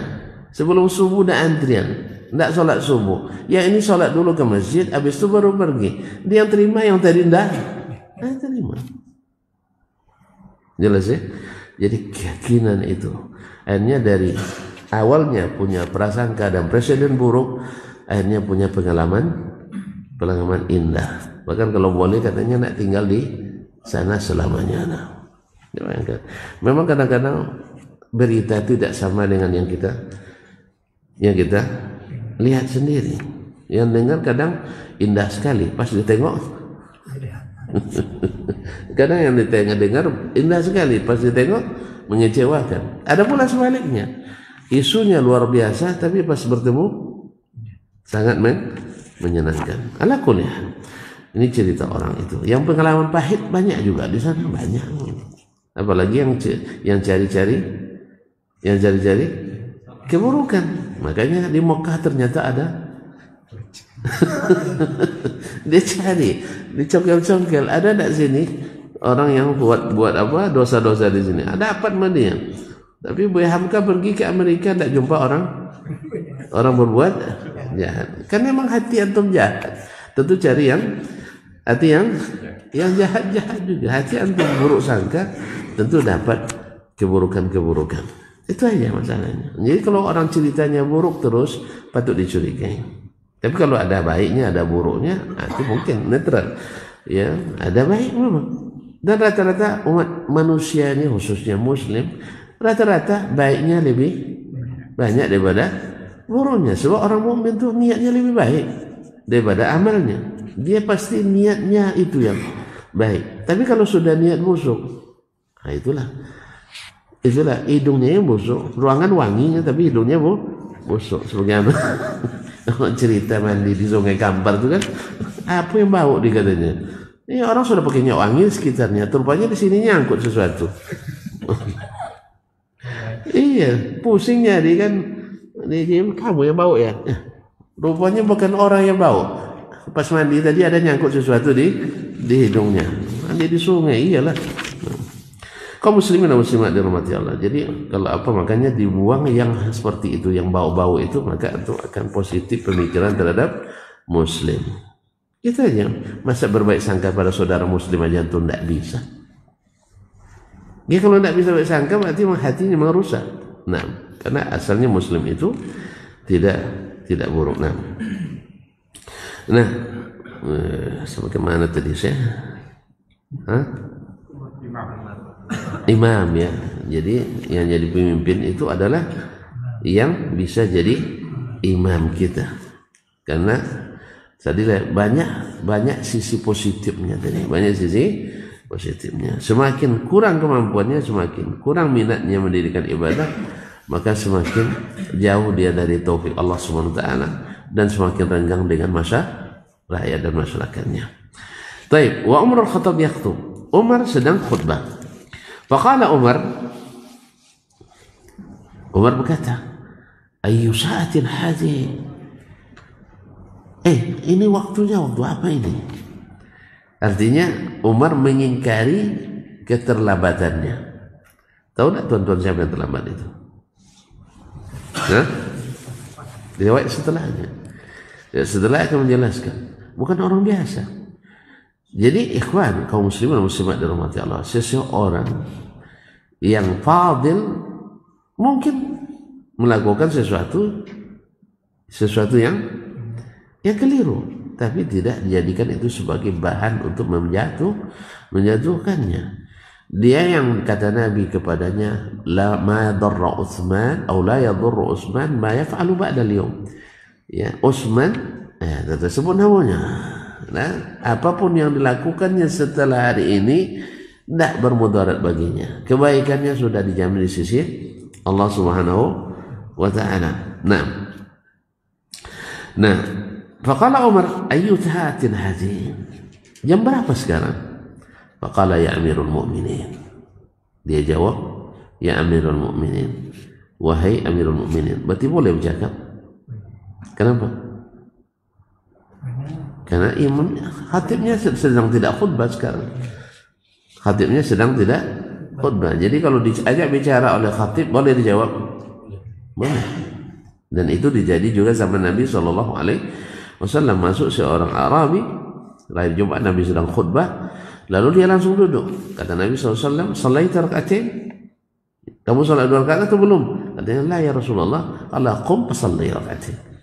sebelum subuh ada antrian. Tidak sholat subuh. Yang ini sholat dulu ke masjid, habis itu baru pergi. Dia yang terima, yang tadi tidak terima. Jelas ya? Jadi keyakinan itu akhirnya dari awalnya punya prasangka dan presiden buruk, akhirnya punya pengalaman indah. Bahkan kalau boleh katanya nak tinggal di sana selamanya. Nah, memang kadang-kadang berita tidak sama dengan yang kita lihat sendiri. Yang dengar kadang indah sekali, pas ditengok kadang yang dengar indah sekali, pas ditengok mengecewakan. Ada pula sebaliknya. isunya luar biasa, tapi pas bertemu sangat menyenangkan. Ala kulli hal. Ini cerita orang itu. Yang pengalaman pahit banyak juga di sana, banyak. Apalagi yang cari-cari keburukan. Makanya di Mekah ternyata ada dia cari, dicongkel-congkel. Ada enggak sini orang yang buat apa dosa-dosa di sini? Ada apa sama dia? Tapi Buya Hamka pergi ke Amerika tidak jumpa orang berbuat jahat. Kan memang hati antum jahat. Tentu cari hati yang jahat-jahat juga. Hati antum buruk sangka, tentu dapat keburukan-keburukan. Itu aja masalahnya. Jadi kalau orang ceritanya buruk terus, patut dicurigai. Tapi kalau ada baiknya, ada buruknya, itu mungkin netral. Ya, ada baik memang. Dan rata-rata umat manusia ini, khususnya Muslim, rata-rata baiknya lebih banyak daripada buruknya. Sebab orang mukmin itu niatnya lebih baik daripada amalnya. Dia pasti niatnya itu yang baik. Tapi kalau sudah niat busuk, nah itulah hidungnya yang busuk. Ruangan wanginya tapi hidungnya busuk. Sebagaimana cerita mandi di Sungai Kampar itu kan, apa yang bau dikatanya. Ini orang sudah pakai minyak wangi sekitarnya, rupanya di sini nyangkut sesuatu. Iya, pusing jadi kan. Kamu yang bau ya. Rupanya bukan orang yang bau. Pas mandi tadi ada nyangkut sesuatu di hidungnya. Mandi di sungai, iyalah. Kaum muslimin dan muslimat dirahmati Allah. Jadi kalau apa makanya dibuang yang seperti itu, yang bau-bau itu, maka itu akan positif pemikiran terhadap muslim. Itu aja. Masa berbaik sangka pada saudara muslim aja itu tidak bisa. Ya kalau tidak bisa baik sangka berarti hatinya memang rusak. Nah, karena asalnya muslim itu tidak buruk. Nah, sampai kemana tadi saya? Imam ya. Jadi yang jadi pemimpin itu adalah yang bisa jadi imam kita. Karena tadi banyak sisi positifnya tadi, banyak sisi positifnya. Semakin kurang kemampuannya, semakin kurang minatnya mendirikan ibadah, maka semakin jauh dia dari taufik Allah Subhanahu wa taala dan semakin renggang dengan rakyat dan masyarakatnya. Baik, wa Umar al-Khattab yakhutub. Umar sedang khutbah. Faqala Umar berkata, "Ayyu sa'atin hadhihi?" Ini waktu apa ini? Artinya Umar mengingkari keterlambatannya. Tahu tak tuan-tuan siapa yang terlambat itu? Riwayat setelahnya. Setelah akan menjelaskan, bukan orang biasa. Jadi ikhwan kaum muslimin dan muslimat dirahmati Allah, seseorang yang fadil mungkin melakukan sesuatu yang keliru, tapi tidak dijadikan itu sebagai bahan untuk menjatuhkannya. Dia yang kata Nabi kepadanya, la ma darra Utsman atau la yadurru Utsman ma yaf'alu ba'da al-yawm. Ya, Utsman tersebut namanya. Nah, apapun yang dilakukannya setelah hari ini tidak bermudarat baginya. Kebaikannya sudah dijamin di sisi Allah Subhanahu wa taala. Nah, faqala Umar, "Ayyu sa'atin hadhihi?" Jam berapa sekarang? Faqala ya Amirul Mu'minin. Dia jawab, "Ya Amirul Mu'minin." Wahai Amirul Mu'minin. Berarti boleh bercakap. Kenapa? Karena imam khatibnya sedang tidak khutbah sekarang. Khatibnya sedang tidak khutbah. Jadi kalau diajak bicara oleh khatib boleh dijawab. Boleh. Dan itu dijadi juga zaman Nabi SAW. Masuk seorang Arabi, lahir Jumat Nabi sedang khutbah, lalu dia langsung duduk. Kata Nabi SAW, "Shalaita rak'atain?" Kamu salat 2 rakaat atau belum? Katanya, "La ya Rasulullah, qala qum fasalli rak'atain."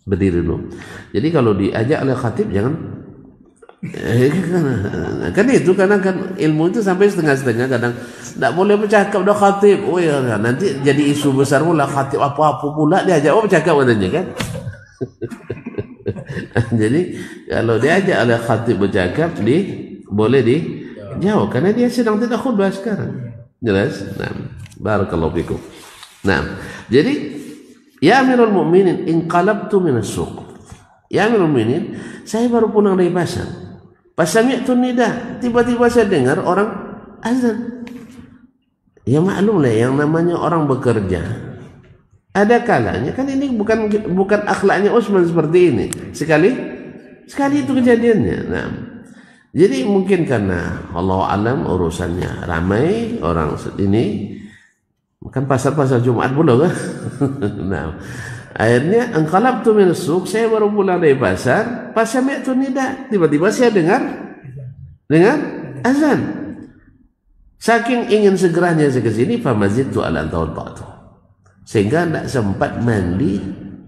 Berdiri dulu. Jadi kalau diajak oleh khatib jangan kan itu karena kan ilmu itu sampai setengah-setengah, kadang tidak boleh bercakap dah khatib. Oh ya, nanti jadi isu besar pula khatib apa-apa pula diajak bercakap katanya kan. Jadi kalau diajak oleh khatib bercakap boleh dijawab karena dia sedang tidak khutbah sekarang. Jelas? Nah, barakallahu fikum. Nah, jadi ya Amirul Mukminin inqalabtu minas suq. Ya Amirul Mukminin, saya baru pulang dari pasar. Pas sami'tu nida, tiba-tiba saya dengar orang azan. Ya maklum lah yang namanya orang bekerja. Ada kalanya kan ini bukan akhlaknya Utsman seperti ini. Sekali itu kejadiannya. Nah, jadi mungkin karena Allah alam urusannya ramai orang ini, kan pasar Jumat pula kan. Nah, akhirnya anqalabtu min as-suq, saya baru pulang dari pasar, pas sami'tu nida, tiba-tiba saya dengar azan. Saking ingin segeranya saya ke sini, famazidtu ala tawaddatu, sehingga tidak sempat mandi,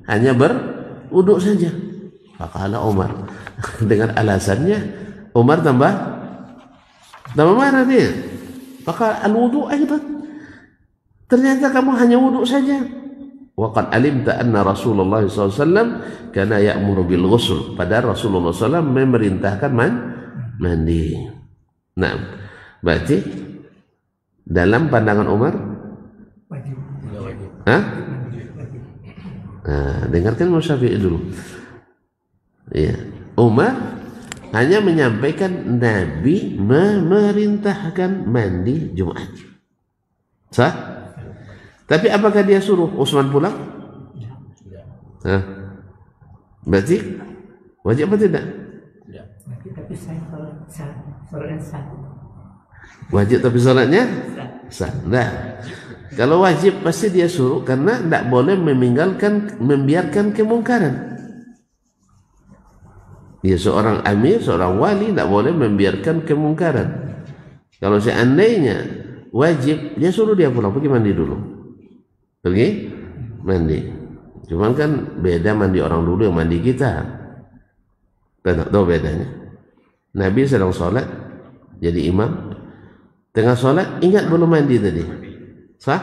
hanya berwuduk saja. Faqala Umar, dengan alasannya Umar tambah marah dia. Maka al-wudu aidan, ternyata kamu hanya wuduk saja. Wa qad alimta anna Rasulullah SAW kana ya'muru bil ghusl, padahal Rasulullah SAW memerintahkan mandi. Nah, berarti dalam pandangan Umar wajib. Hah? Nah, dengarkan Imam Syafi'i dulu. Ya, Umar hanya menyampaikan Nabi memerintahkan mandi Jumat. Sah? Tapi apakah dia suruh Utsman pulang? Hah? Berarti wajib apa tidak? Tapi saya sholatnya sah. Wajib tapi sholatnya sah. Nah, kalau wajib pasti dia suruh, karena tidak boleh membiarkan kemungkaran. Ya, seorang amir, seorang wali tidak boleh membiarkan kemungkaran. Kalau seandainya wajib, dia suruh dia pulang, pergi mandi dulu. Pergi mandi. Cuman kan beda mandi orang dulu yang mandi kita. Tak tahu bedanya. Nabi sedang sholat, jadi imam. Tengah sholat, ingat belum mandi tadi? Sah?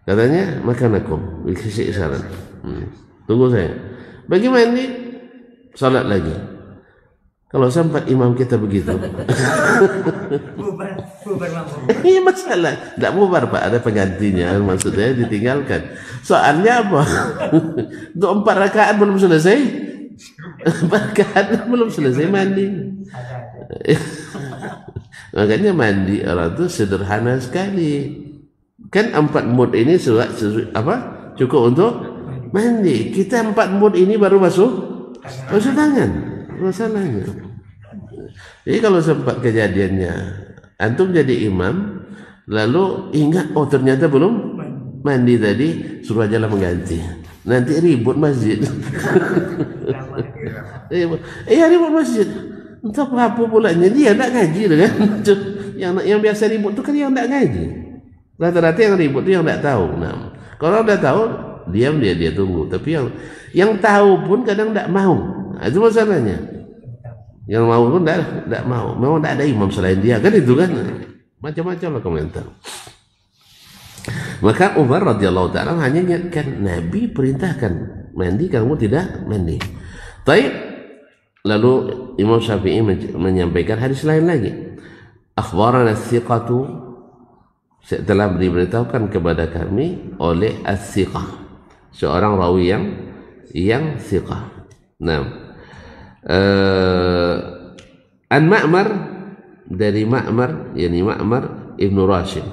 Katanya, makanakum. Kasih isyarat. Tunggu saya. Bagi mandi, sholat lagi. Kalau sempat imam kita begitu. bubar Ini masalah. Tidak bubar Pak, ada penggantinya. Maksudnya ditinggalkan. Soalnya apa? Untuk 4 rakaat belum selesai. 4 rakaat belum selesai mandi. Makanya mandi orang itu sederhana sekali. Kan 4 mood ini cukup untuk mandi. Kita 4 mood ini baru masuk tangan. Masalahnya. Jadi kalau sempat kejadiannya, antum jadi imam, lalu ingat, oh ternyata belum mandi tadi, suruh aja lah mengganti. Nanti ribut masjid. Ribut masjid. Entah apa pulanya, dia tak ngaji kan? Yang biasa ribut tu kan yang tak ngaji. Rata-rata yang ribut tu yang tak tahu. Nah, kalau dah tahu, diam dia tunggu. Tapi yang tahu pun kadang tak mau. Nah, itu masalahnya. Yang mau pun tak mau. Memang tak ada imam selain dia kan, itu kan? Macam-macam lah komentar. Maka Umar radhiyallahu ta'ala hanya ingatkan, Nabi perintahkan mandi, kamu tidak mandi. Baik. Lalu Imam Syafi'i menyampaikan hadis lain lagi. Akhbarana as-siqatu, setelah diberitahukan kepada kami oleh as-siqah, seorang rawi yang siqah. Nah, an Ma'mar, dari Ma'mar, yakni Ma'mar Ibnu Rashid.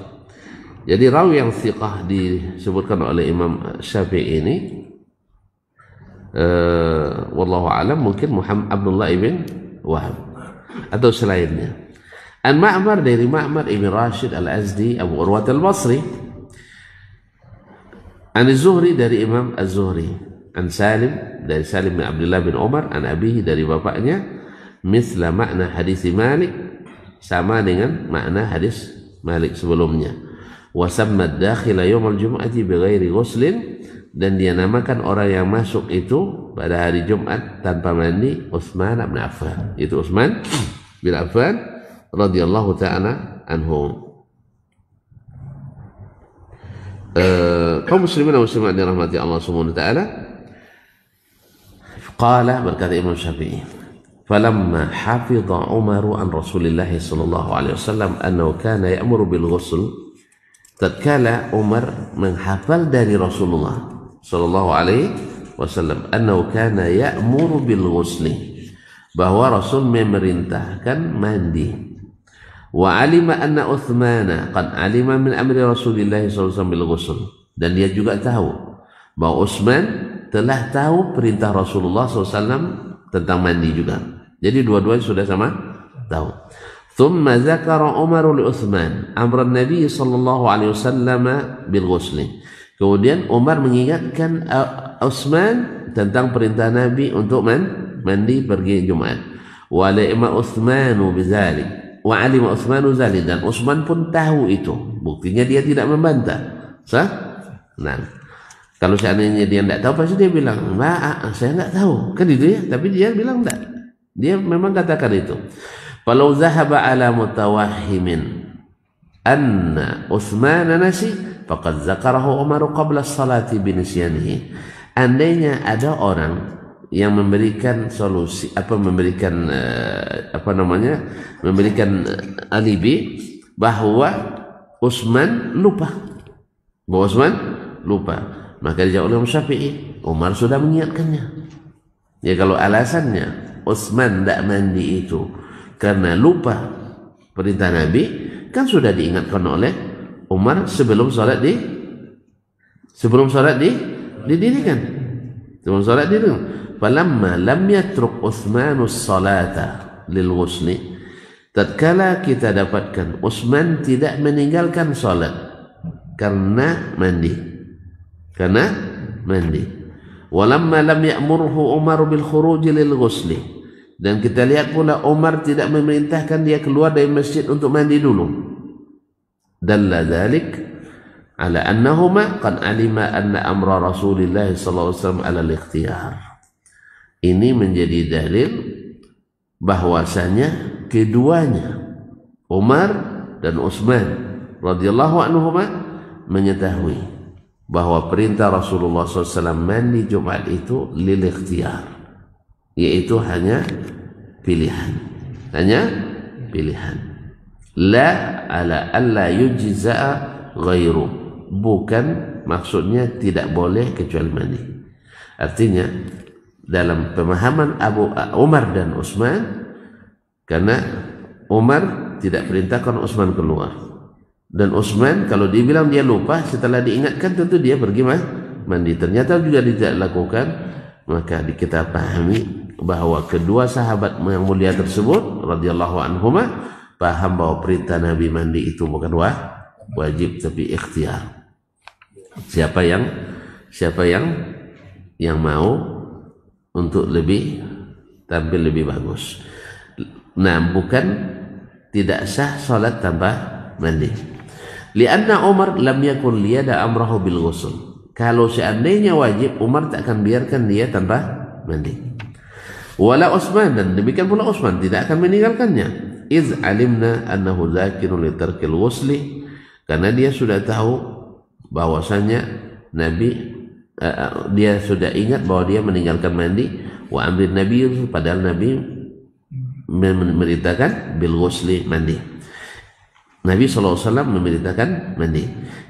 Jadi rawi yang siqah disebutkan oleh Imam Syafi'i ini, wallahu alam, mungkin Muhammad Abdullah ibn Wahab atau selainnya. An Ma'mar, dari Ma'mar ibn Rashid al-Azdi Abu Urwat al-Basri. An Zuhri, dari Imam Az-Zuhri. An Salim, dari Salim bin Abdullah bin Umar. An abihi, dari bapaknya. Misla makna hadis Malik, sama dengan makna hadis Malik sebelumnya. Wasamma ad-dakhila yawm al-jum'ati bighairi ghuslin, dan dia namakan orang yang masuk itu pada hari Jumat tanpa mandi Utsman bin Affan. Itu Utsman bin Affan radhiyallahu ta'ala anhu. Kaum muslimin dan muslimat dirahmati Allah Subhanahu wa taala. Qala, berkata Imam Syafi'i, falamma hafidha Umar an Rasulillah sallallahu alaihi wasallam annahu kana ya'muru bil ghusl, tatkala Umar menghafal dari Rasulullah sallallahu alaihi wasallam annahu kana ya'muru bil ghusli, bahwa Rasul memerintahkan mandi. Wa alima anna Uthmana qad alima min amri Rasulillah sallallahu alaihi wasallam bil ghusl, dan dia juga tahu bahwa Utsman telah tahu perintah Rasulullah SAW tentang mandi juga. Jadi dua-duanya sudah sama tahu. Thumma zakara Umar li Utsman amran Nabi sallallahu alaihi wasallam bil ghusli. Kemudian Umar mengingatkan Utsman tentang perintah Nabi untuk mandi pergi Jumat. Wa alima Utsmanu bidzalik. Wa alima Utsmanu dzalik, dan Utsman pun tahu itu. Buktinya dia tidak membantah. Sah? Nah, kalau seandainya dia tidak tahu, pasti dia bilang, "Mbak, saya tidak tahu." Kan itu ya, tapi dia bilang tidak. Dia memang katakan itu. Falau zahaba ala mutawahhimin anna Utsman nasi faqad zakarahu Umar qabla as-salati bi nisyanihi. Andainya ada orang yang memberikan solusi, memberikan alibi bahwa Utsman lupa. Maka dijawab oleh Syafi'i, Umar sudah mengingatkannya. Ya, kalau alasannya Utsman tidak mandi itu karena lupa perintah Nabi, kan sudah diingatkan oleh Umar sebelum sholat didirikan. Sebelum sholat didirikan. Falamma lam yatruk Utsmanus salata lil ghusli, tatkala kita dapatkan Utsman tidak meninggalkan sholat karena mandi. Walamma lam ya'murhu Umar bil khuruj lil ghusli, dan kita lihat pula Umar tidak memerintahkan dia keluar dari masjid untuk mandi dulu. Dalla dzalik ala annahuma qad alima anna amra Rasulillah sallallahu alaihi wasallam ala al-ikhtiyar. Ini menjadi dalil bahwasanya keduanya, Umar dan Utsman radhiyallahu anhuma, mengetahui bahwa perintah Rasulullah SAW mandi Jumat itu lil ikhtiyar, yaitu hanya pilihan, la ala alla yujza'a ghairu, bukan maksudnya tidak boleh kecuali mandi. Artinya dalam pemahaman Umar dan Utsman, karena Umar tidak perintahkan Utsman keluar, dan Utsman kalau dibilang dia lupa, setelah diingatkan tentu dia pergi mandi. Ternyata juga tidak lakukan. Maka kita pahami bahwa kedua sahabat yang mulia tersebut radhiyallahu anhuma paham bahwa perintah Nabi mandi itu bukan wajib tapi ikhtiar. Siapa yang mau untuk tampil lebih bagus. Nah, bukan tidak sah salat tanpa mandi. Lianna Umar lam yakun liyada amrahu bil ghusl. Kalau seandainya wajib, Umar tak akan biarkan dia tanpa mandi. Wala Utsman, dan demikian pula Utsman tidak akan meninggalkannya. Iz alimna annahu zakirun li tarkil ghusli, karena dia sudah tahu bahwasanya Nabi dia sudah ingat bahwa dia meninggalkan mandi. Wa amrin Nabi, padahal Nabi memerintahkan bil ghusli, mandi. Nabi SAW memerintahkan mandi.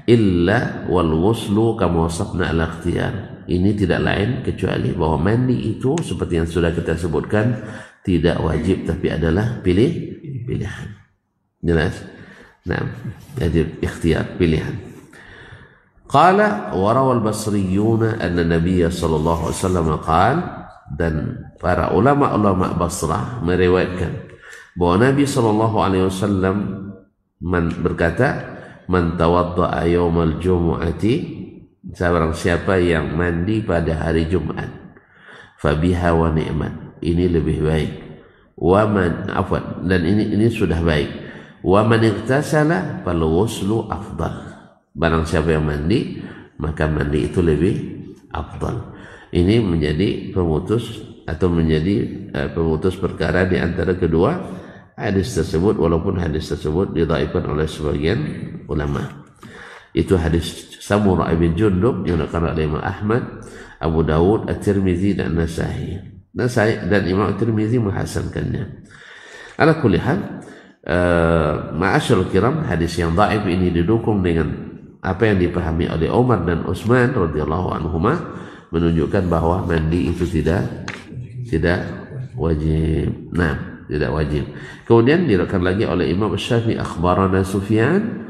Illa wal ghuslu kama wasafna ala ikhtiyar. Ini tidak lain kecuali bahwa mandi itu seperti yang sudah kita sebutkan tidak wajib tapi adalah pilihan. Jelas? Nah, jadi ikhtiyar, pilihan. Qala wa rawal basriyuna anna Nabiy sallallahu alaihi wasallam qala, dan para ulama Basrah meriwayatkan bahwa Nabi sallallahu alaihi wasallam berkata, man tawadda'a yawmal jumu'ati, barang siapa yang mandi pada hari Jumat, fabiha wa ni'mat, ini lebih baik. Wa man afwan, dan ini sudah baik. Wa man ightasala fal ghuslu afdal, barang siapa yang mandi maka mandi itu lebih afdal. Ini menjadi pemutus perkara di antara kedua hadis tersebut, walaupun hadis tersebut didhaifkan oleh sebagian ulama. Itu hadis Samurah bin Jundub yang dikatakan oleh Imam Ahmad, Abu Dawud, At-Tirmizi dan Nasa'i. Dan Imam At-Tirmizi menghasankannya. Ala kulli hal, ma'asyarul kiram, hadis yang dhaif ini didukung dengan apa yang dipahami oleh Umar dan Utsman radhiyallahu anhuma menunjukkan bahwa mandi itu tidak wajib. Nah, tidak wajib. Kemudian diriwayatkan lagi oleh Imam Syafi'i, akhbarana Sufyan,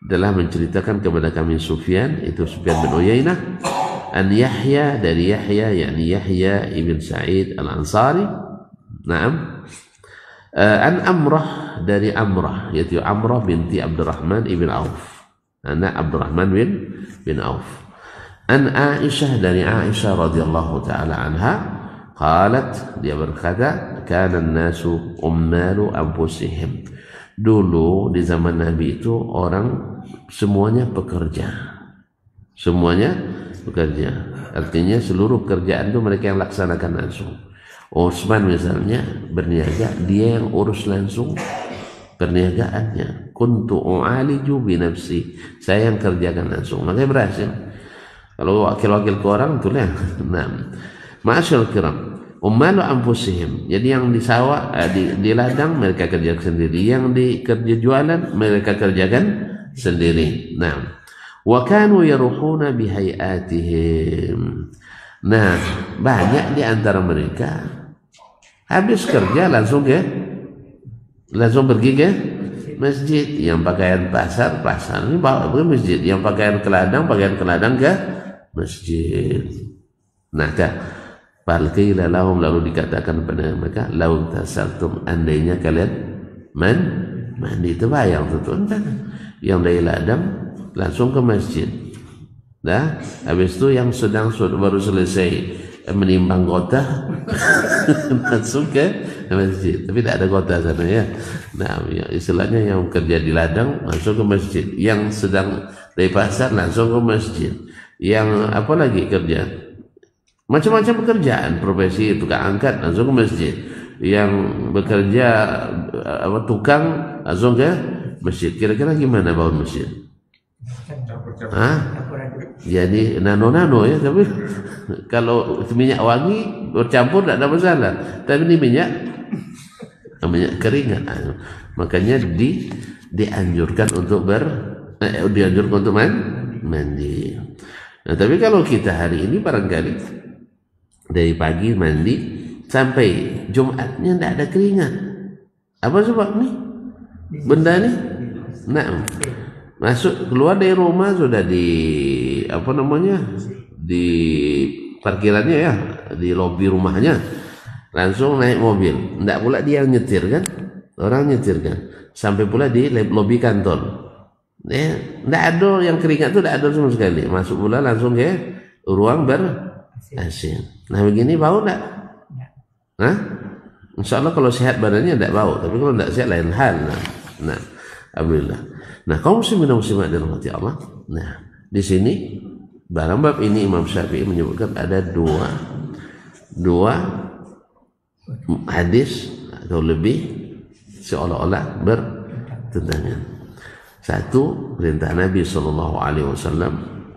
telah menceritakan kepada kami Sufyan, itu Sufyan bin Uyainah, an Yahya, dari Yahya, yakni Yahya ibn Sa'id al-Ansari. Naam. An Amrah, dari Amrah, yaitu Amrah binti Abdurrahman ibn Auf, anak Abdurrahman bin Auf. An Aisyah, dari Aisyah radhiyallahu taala anha, qalat, dia berkata, kana an-nasu ummalu anfusihim. Dulu di zaman Nabi itu orang semuanya pekerja. Semuanya bekerja. Artinya seluruh kerjaan itu mereka yang laksanakan langsung. Utsman misalnya berniaga, dia yang urus langsung perniagaannya. Kuntu u'aliju bi nafsi, saya yang kerjakan langsung, makanya berhasil. Kalau wakil-wakil ke orang itulah. Nah, ma'asyarul kiram, ummalu anfusihim, jadi yang di sawah, di ladang mereka kerjakan sendiri, yang di kerja jualan mereka kerjakan sendiri. Nah, wa kanu yaruhuna bihayatihim. Nah, banyak di antara mereka habis kerja langsung pergi ke masjid. Yang pakaian pasar ini bawa ke masjid, yang pakaian ke ladang ke masjid. Nah, falqila lahum, lalu dikatakan kepada mereka, lau tasaltum, andainya kalian mandi itu bayang tuh, yang dari ladang langsung ke masjid. Nah, habis itu yang baru selesai menimbang kota langsung ke masjid, tapi tidak ada kota sana ya. Nah, istilahnya yang kerja di ladang langsung ke masjid, yang sedang dari pasar langsung ke masjid, yang apa lagi kerja, macam-macam pekerjaan, profesi tukang angkat langsung ke masjid, yang bekerja tukang langsung ke masjid. Kira-kira gimana bangun masjid? Jadi nano ya, tapi kalau minyak wangi bercampur tidak ada masalah. Tapi ini minyak keringat, makanya dianjurkan untuk mandi. Nah, tapi kalau kita hari ini barangkali dari pagi mandi sampai Jumatnya tidak ada keringat. Apa sebab nih? Benda nih? Nah, masuk keluar dari rumah sudah di parkirannya ya, di lobi rumahnya, langsung naik mobil. Tidak pula dia nyetir kan, orang nyetir kan, sampai pula di lobi kantor. Tidak ada yang keringat itu, tidak ada sama sekali. Masuk pula langsung ke ruang ber-AC. Nah, begini bau tidak? Nah, insya Allah kalau sehat badannya tidak bau, tapi kalau tidak sehat lain hal. Nah, alhamdulillah. Nah, kaum muslimin dan muslimat dirahmati Allah. Nah, di sini dalam bab ini Imam Syafi'i menyebutkan ada dua hadis atau lebih seolah-olah bertentangan. Satu, perintah Nabi SAW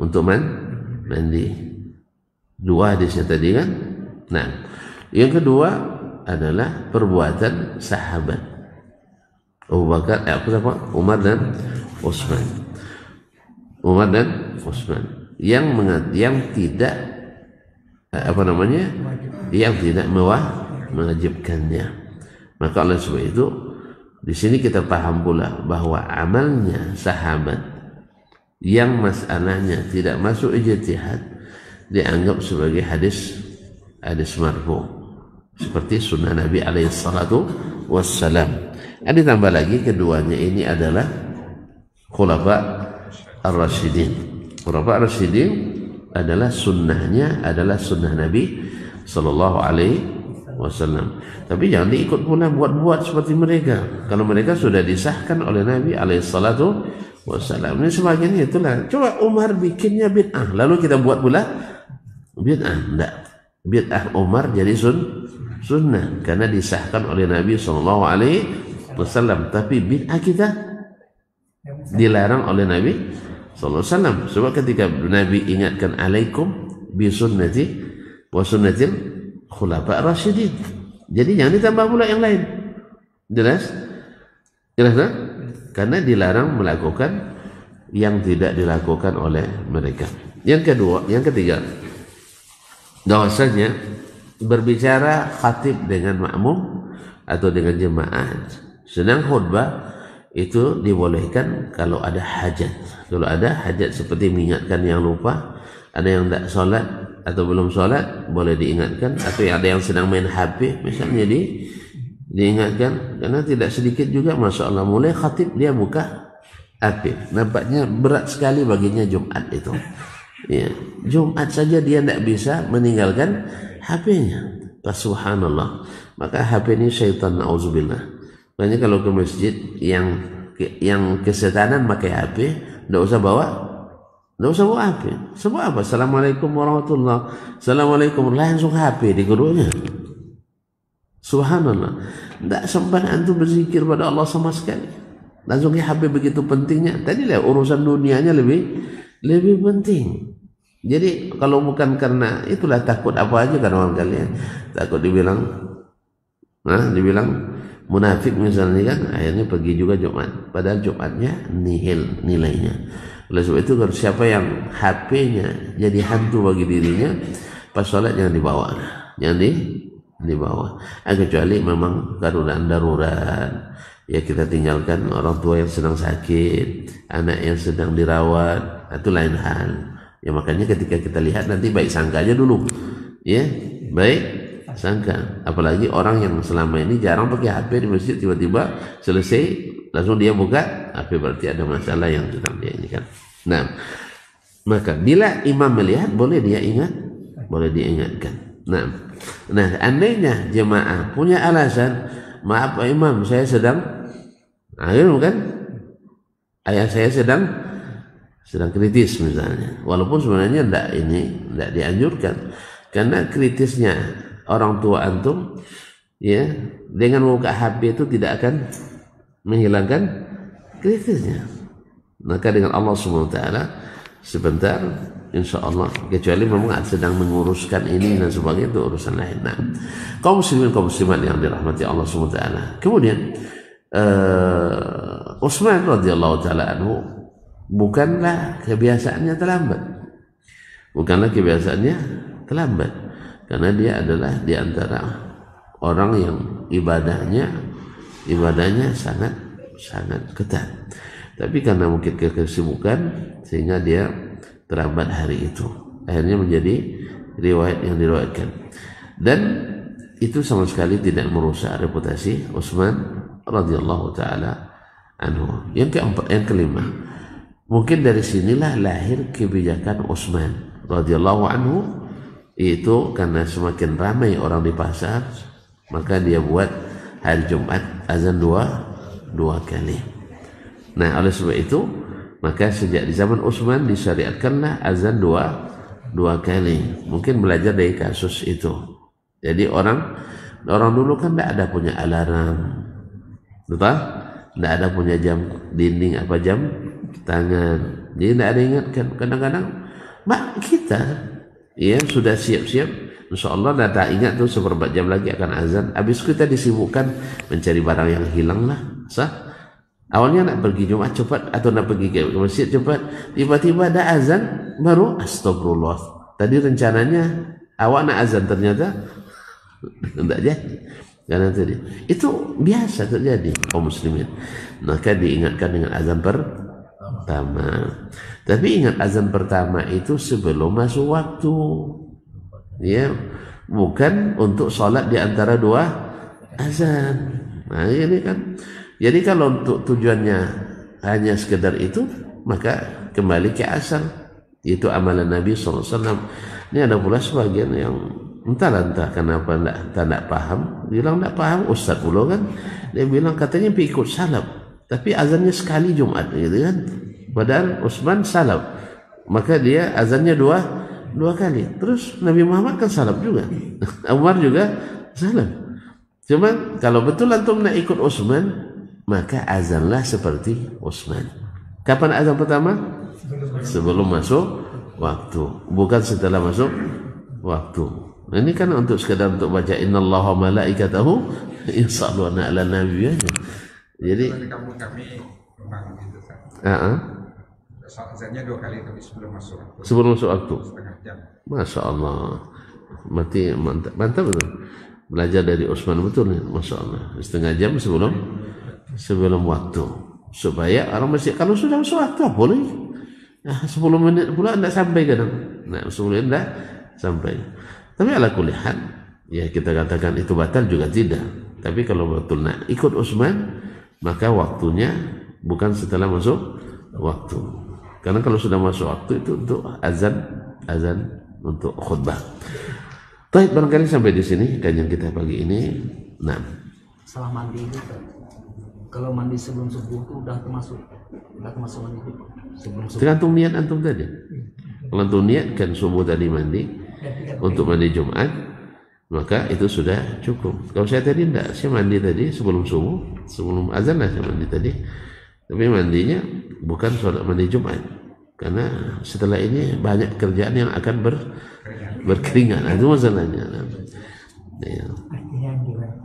untuk mandi. Dua hadisnya tadi kan. Nah, yang kedua adalah perbuatan sahabat Abu Bakar, Umar dan Utsman. Yang tidak yang tidak mewajibkannya. Maka oleh sebab itu di sini kita paham pula bahwa amalnya sahabat yang masalahnya tidak masuk ijtihad dianggap sebagai hadis marfu, seperti sunnah Nabi alaihi salatu wassalam. Ada tambah lagi, keduanya ini adalah Khulafa ar-Rasyidin. Khulafa ar-Rasyidin adalah sunnah Nabi sallallahu alaihi wasallam. Tapi jangan diikut pula buat-buat seperti mereka. Kalau mereka sudah disahkan oleh Nabi alaihi salatu wasallam. Ini sebagian itulah. Coba Umar bikinnya bid'ah, lalu kita buat pula bid'ah. Enggak. Bid'ah Umar jadi sunnah karena disahkan oleh Nabi sallallahu alaihi wasallam, tapi bid'ah kita dilarang oleh Nabi sallallahu alaihi wasallam. Sebab ketika Nabi ingatkan alaikum bi sunnati wa sunnatil khulafa ar-rasyidin. Jadi jangan ditambah pula yang lain. Jelas? Jelas tak? Karena dilarang melakukan yang tidak dilakukan oleh mereka. Yang ketiga, bahwasanya berbicara khatib dengan makmum atau dengan jemaah sedang khutbah itu dibolehkan kalau ada hajat. Kalau ada hajat seperti mengingatkan yang lupa, ada yang tidak sholat atau belum sholat, boleh diingatkan. Atau ada yang sedang main HP misalnya diingatkan. Karena tidak sedikit juga, Masya Allah, mulai khatib dia buka HP. Nampaknya berat sekali baginya Jumat itu. Ya, Jumat saja dia tidak bisa meninggalkan HP-nya. Subhanallah. Maka HP ini syaitan, na'udzubillah. Makanya kalau ke masjid yang kesetanan pakai HP, tidak usah bawa HP. Sebab apa? Assalamualaikum warahmatullahi. Assalamualaikum, langsung HP di gurunya. Subhanallah. Tidak sempat antum berzikir pada Allah sama sekali. Langsung HP begitu pentingnya. Tadi lah urusan dunianya lebih penting. Jadi kalau bukan karena itulah takut apa aja kan orang kalian. Takut dibilang munafik misalnya kan, akhirnya pergi juga Jumat. Padahal Jumatnya nihil nilainya. Oleh sebab itu kalau siapa yang HP-nya jadi hantu bagi dirinya, pas sholat jangan dibawa. Jangan dibawa. Kecuali memang keadaan darurat. Ya kita tinggalkan orang tua yang sedang sakit, anak yang sedang dirawat, itu lain hal. Ya makanya ketika kita lihat nanti baik sangka aja dulu. Ya, baik sangka. Apalagi orang yang selama ini jarang pakai HP di masjid, tiba-tiba selesai langsung dia buka HP, berarti ada masalah yang sedang dia ini kan. Nah, maka bila imam melihat boleh dia ingatkan. Nah, andainya jemaah punya alasan, maaf Pak Imam, saya sedang kan ayah saya sedang kritis misalnya, walaupun sebenarnya tidak dianjurkan, karena kritisnya orang tua antum ya dengan membuka HP itu tidak akan menghilangkan kritisnya. Maka dengan Allah SWT sebentar insyaallah, kecuali memang sedang menguruskan ini dan sebagainya, itu urusan lain. Nah, kaum muslimin kaum muslimat yang dirahmati Allah SWT. Kemudian Utsman radhiyallahu taala anhu bukanlah kebiasaannya terlambat, karena dia adalah di antara orang yang ibadahnya sangat ketat. Tapi karena mungkin kesibukan sehingga dia terlambat hari itu. Akhirnya menjadi riwayat yang diriwayatkan. Dan itu sama sekali tidak merusak reputasi Utsman radhiyallahu taala anhu. Yang kelima, mungkin dari sinilah lahir kebijakan Utsman radhiyallahu anhu, itu karena semakin ramai orang di pasar, maka dia buat hari Jumat azan dua kali. Nah, oleh sebab itu maka sejak di zaman Utsman disyariatkanlah azan dua kali. Mungkin belajar dari kasus itu. Jadi orang dulu kan tidak ada punya alarm, betul? Tidak ada punya jam dinding jam tangan. Jadi tidak ada ingatkan. Kadang-kadang kita ya sudah siap-siap, insyaallah tak ingat tuh seperempat jam lagi akan azan. Habis kita disibukkan mencari barang yang hilang lah. Awalnya nak pergi Jumat cepat atau nak pergi ke masjid cepat, tiba-tiba ada azan baru astagfirullah. Tadi rencananya awak nak azan, ternyata tidak jadi. Karena tadi itu biasa terjadi kaum muslimin. Maka diingatkan dengan azan pertama. Tapi ingat azan pertama itu sebelum masuk waktu. Ya, bukan untuk sholat di antara dua azan. Nah, ini kan. Jadi kalau untuk tujuannya hanya sekedar itu, maka kembali ke asal. Itu amalan Nabi SAW. Ini ada pula sebagian yang entah kenapa tak paham. Bilang tak paham, Ustaz pula kan. Dia bilang katanya ikut salaf, tapi azannya sekali Jumat gitu kan. Padahal Utsman salaf, maka dia azannya dua kali. Terus Nabi Muhammad kan salaf juga, Umar juga salaf. Cuma kalau betul antum nak ikut Utsman, maka azanlah seperti Utsman. Kapan azan pertama? Sebelum masuk waktu, bukan setelah masuk waktu. Nah, ini kan untuk sekedar untuk baca innallaha malaikatahu yusholluna 'alan nabi aja. Jadi kampung kami memang gitu kan. azannya 2 kali tapi sebelum masuk waktu. Sebelum masuk waktu. Setengah jam. Masya Allah. Berarti mantap betul. Belajar dari Utsman betul nih, Masya Allah. Setengah jam sebelum waktu. Supaya orang masih, kalau sudah masuk waktu boleh. Nah, 10 menit pula tidak sampai kadang. Nah, 10 menit tidak sampai. Tapi ala kulli hal, ya kita katakan itu batal juga tidak. Tapi kalau betul nak ikut Utsman, maka waktunya bukan setelah masuk waktu. Karena kalau sudah masuk waktu itu untuk azan untuk khutbah. Baik, barangkali sampai di sini kajian kita pagi ini. Nah, Salah mandi itu, kalau mandi sebelum subuh itu udah termasuk mandi itu sebelum subuh. tergantung niat antum tadi. Kalau antum niatkan subuh tadi mandi untuk mandi Jumat, maka itu sudah cukup. Kalau saya tadi tidak, saya mandi tadi sebelum subuh, sebelum azan lah saya mandi tadi. Tapi mandinya bukan sholat mandi Jumat, karena setelah ini banyak kerjaan yang akan berkeringat. Nah, itu masalahnya. Ya.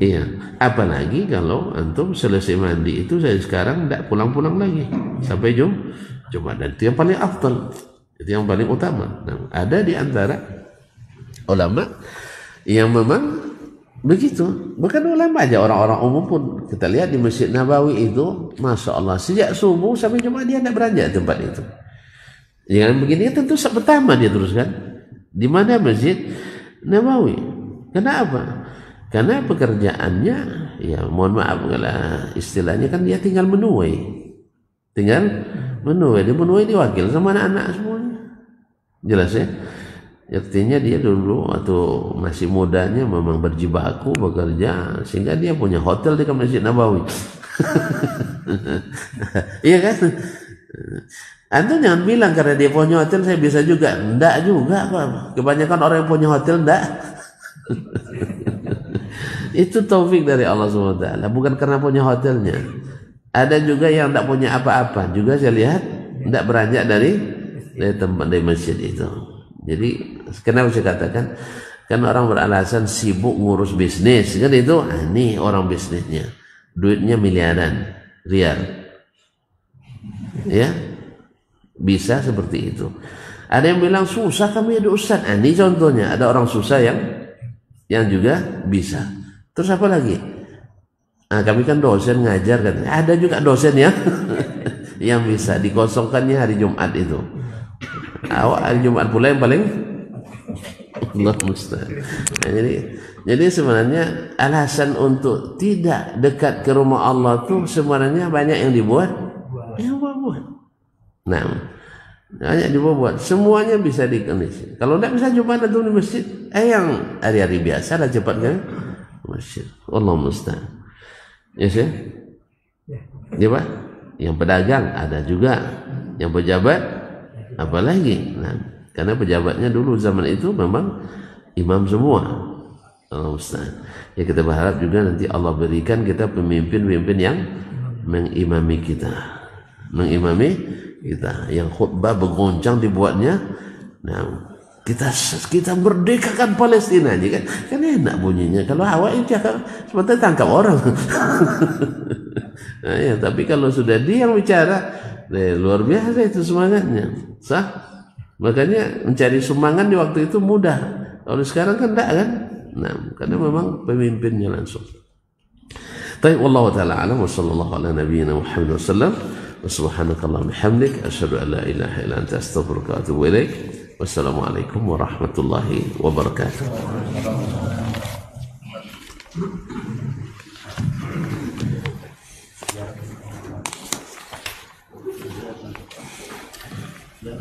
Iya. Apalagi kalau antum selesai mandi itu saya sekarang tidak pulang-pulang lagi sampai Jumat, dan itu yang paling afdal, itu yang paling utama. Nah, ada di antara ulama yang memang begitu, bukan ulama aja, orang-orang umum pun kita lihat di Masjid Nabawi itu, Masya Allah, sejak subuh sampai Jumat dia tidak beranjak tempat itu. Jangan begini, tentu pertama dia teruskan di mana Masjid Nabawi. Kenapa? Karena pekerjaannya, ya mohon maaf kalau istilahnya kan dia tinggal menuai, dia menuai diwakil sama anak-anak semuanya. Jelas ya? Artinya dia dulu atau masih mudanya memang berjibaku bekerja sehingga dia punya hotel di Masjid Nabawi. Iya kan? Antum jangan bilang karena dia punya hotel saya bisa juga. Enggak juga kok. Kebanyakan orang yang punya hotel enggak. Itu taufik dari Allah SWT, bukan karena punya hotelnya. Ada juga yang enggak punya apa-apa, juga saya lihat enggak beranjak dari tempat dari masjid itu. Jadi kenapa saya katakan, kan orang beralasan sibuk ngurus bisnis kan itu, ini orang bisnisnya duitnya miliaran rial, ya bisa seperti itu. Ada yang bilang susah kami ada ustaz, ini contohnya ada orang susah yang juga bisa. Terus apa lagi? Nah, kami kan dosen ngajar kan, ada juga dosen yang bisa dikosongkannya hari Jumat itu. Awal hari Jumat pula yang paling Allah musta'an. Nah, jadi sebenarnya alasan untuk tidak dekat ke rumah Allah tuh sebenarnya banyak yang dibuat. Nah, banyak dibuat. Semuanya bisa dikondisi. Kalau tidak bisa Jumat atau di masjid, yang hari-hari biasa lah cepat kan masjid. Allah musta'an. Yes ya? Ya Pak? Yang pedagang ada juga, yang pejabat apalagi. Nah, karena pejabatnya dulu zaman itu memang imam semua. Allah musta'an. Ya kita berharap juga nanti Allah berikan kita pemimpin-pemimpin yang mengimami kita. Yang khutbah bergoncang dibuatnya. Nah, kita merdekakan Palestina aja kan enak bunyinya. Kalau awak itu akan sebentar tangkap orang. Nah, ya, tapi kalau sudah dia yang bicara, luar biasa itu semangatnya. Sah? Makanya mencari sumbangan di waktu itu mudah. Kalau sekarang kan enggak kan? Nah, karena memang pemimpinnya langsung. Baik, wallahu taala alam wa sallallahu ala nabiyyina Muhammad wasallam. Wa subhanakallahumma bihamdik asyhadu an la ilaha illa anta astaghfiruka wa atubu ilaik. Wassalamualaikum warahmatullahi wabarakatuh. Ya.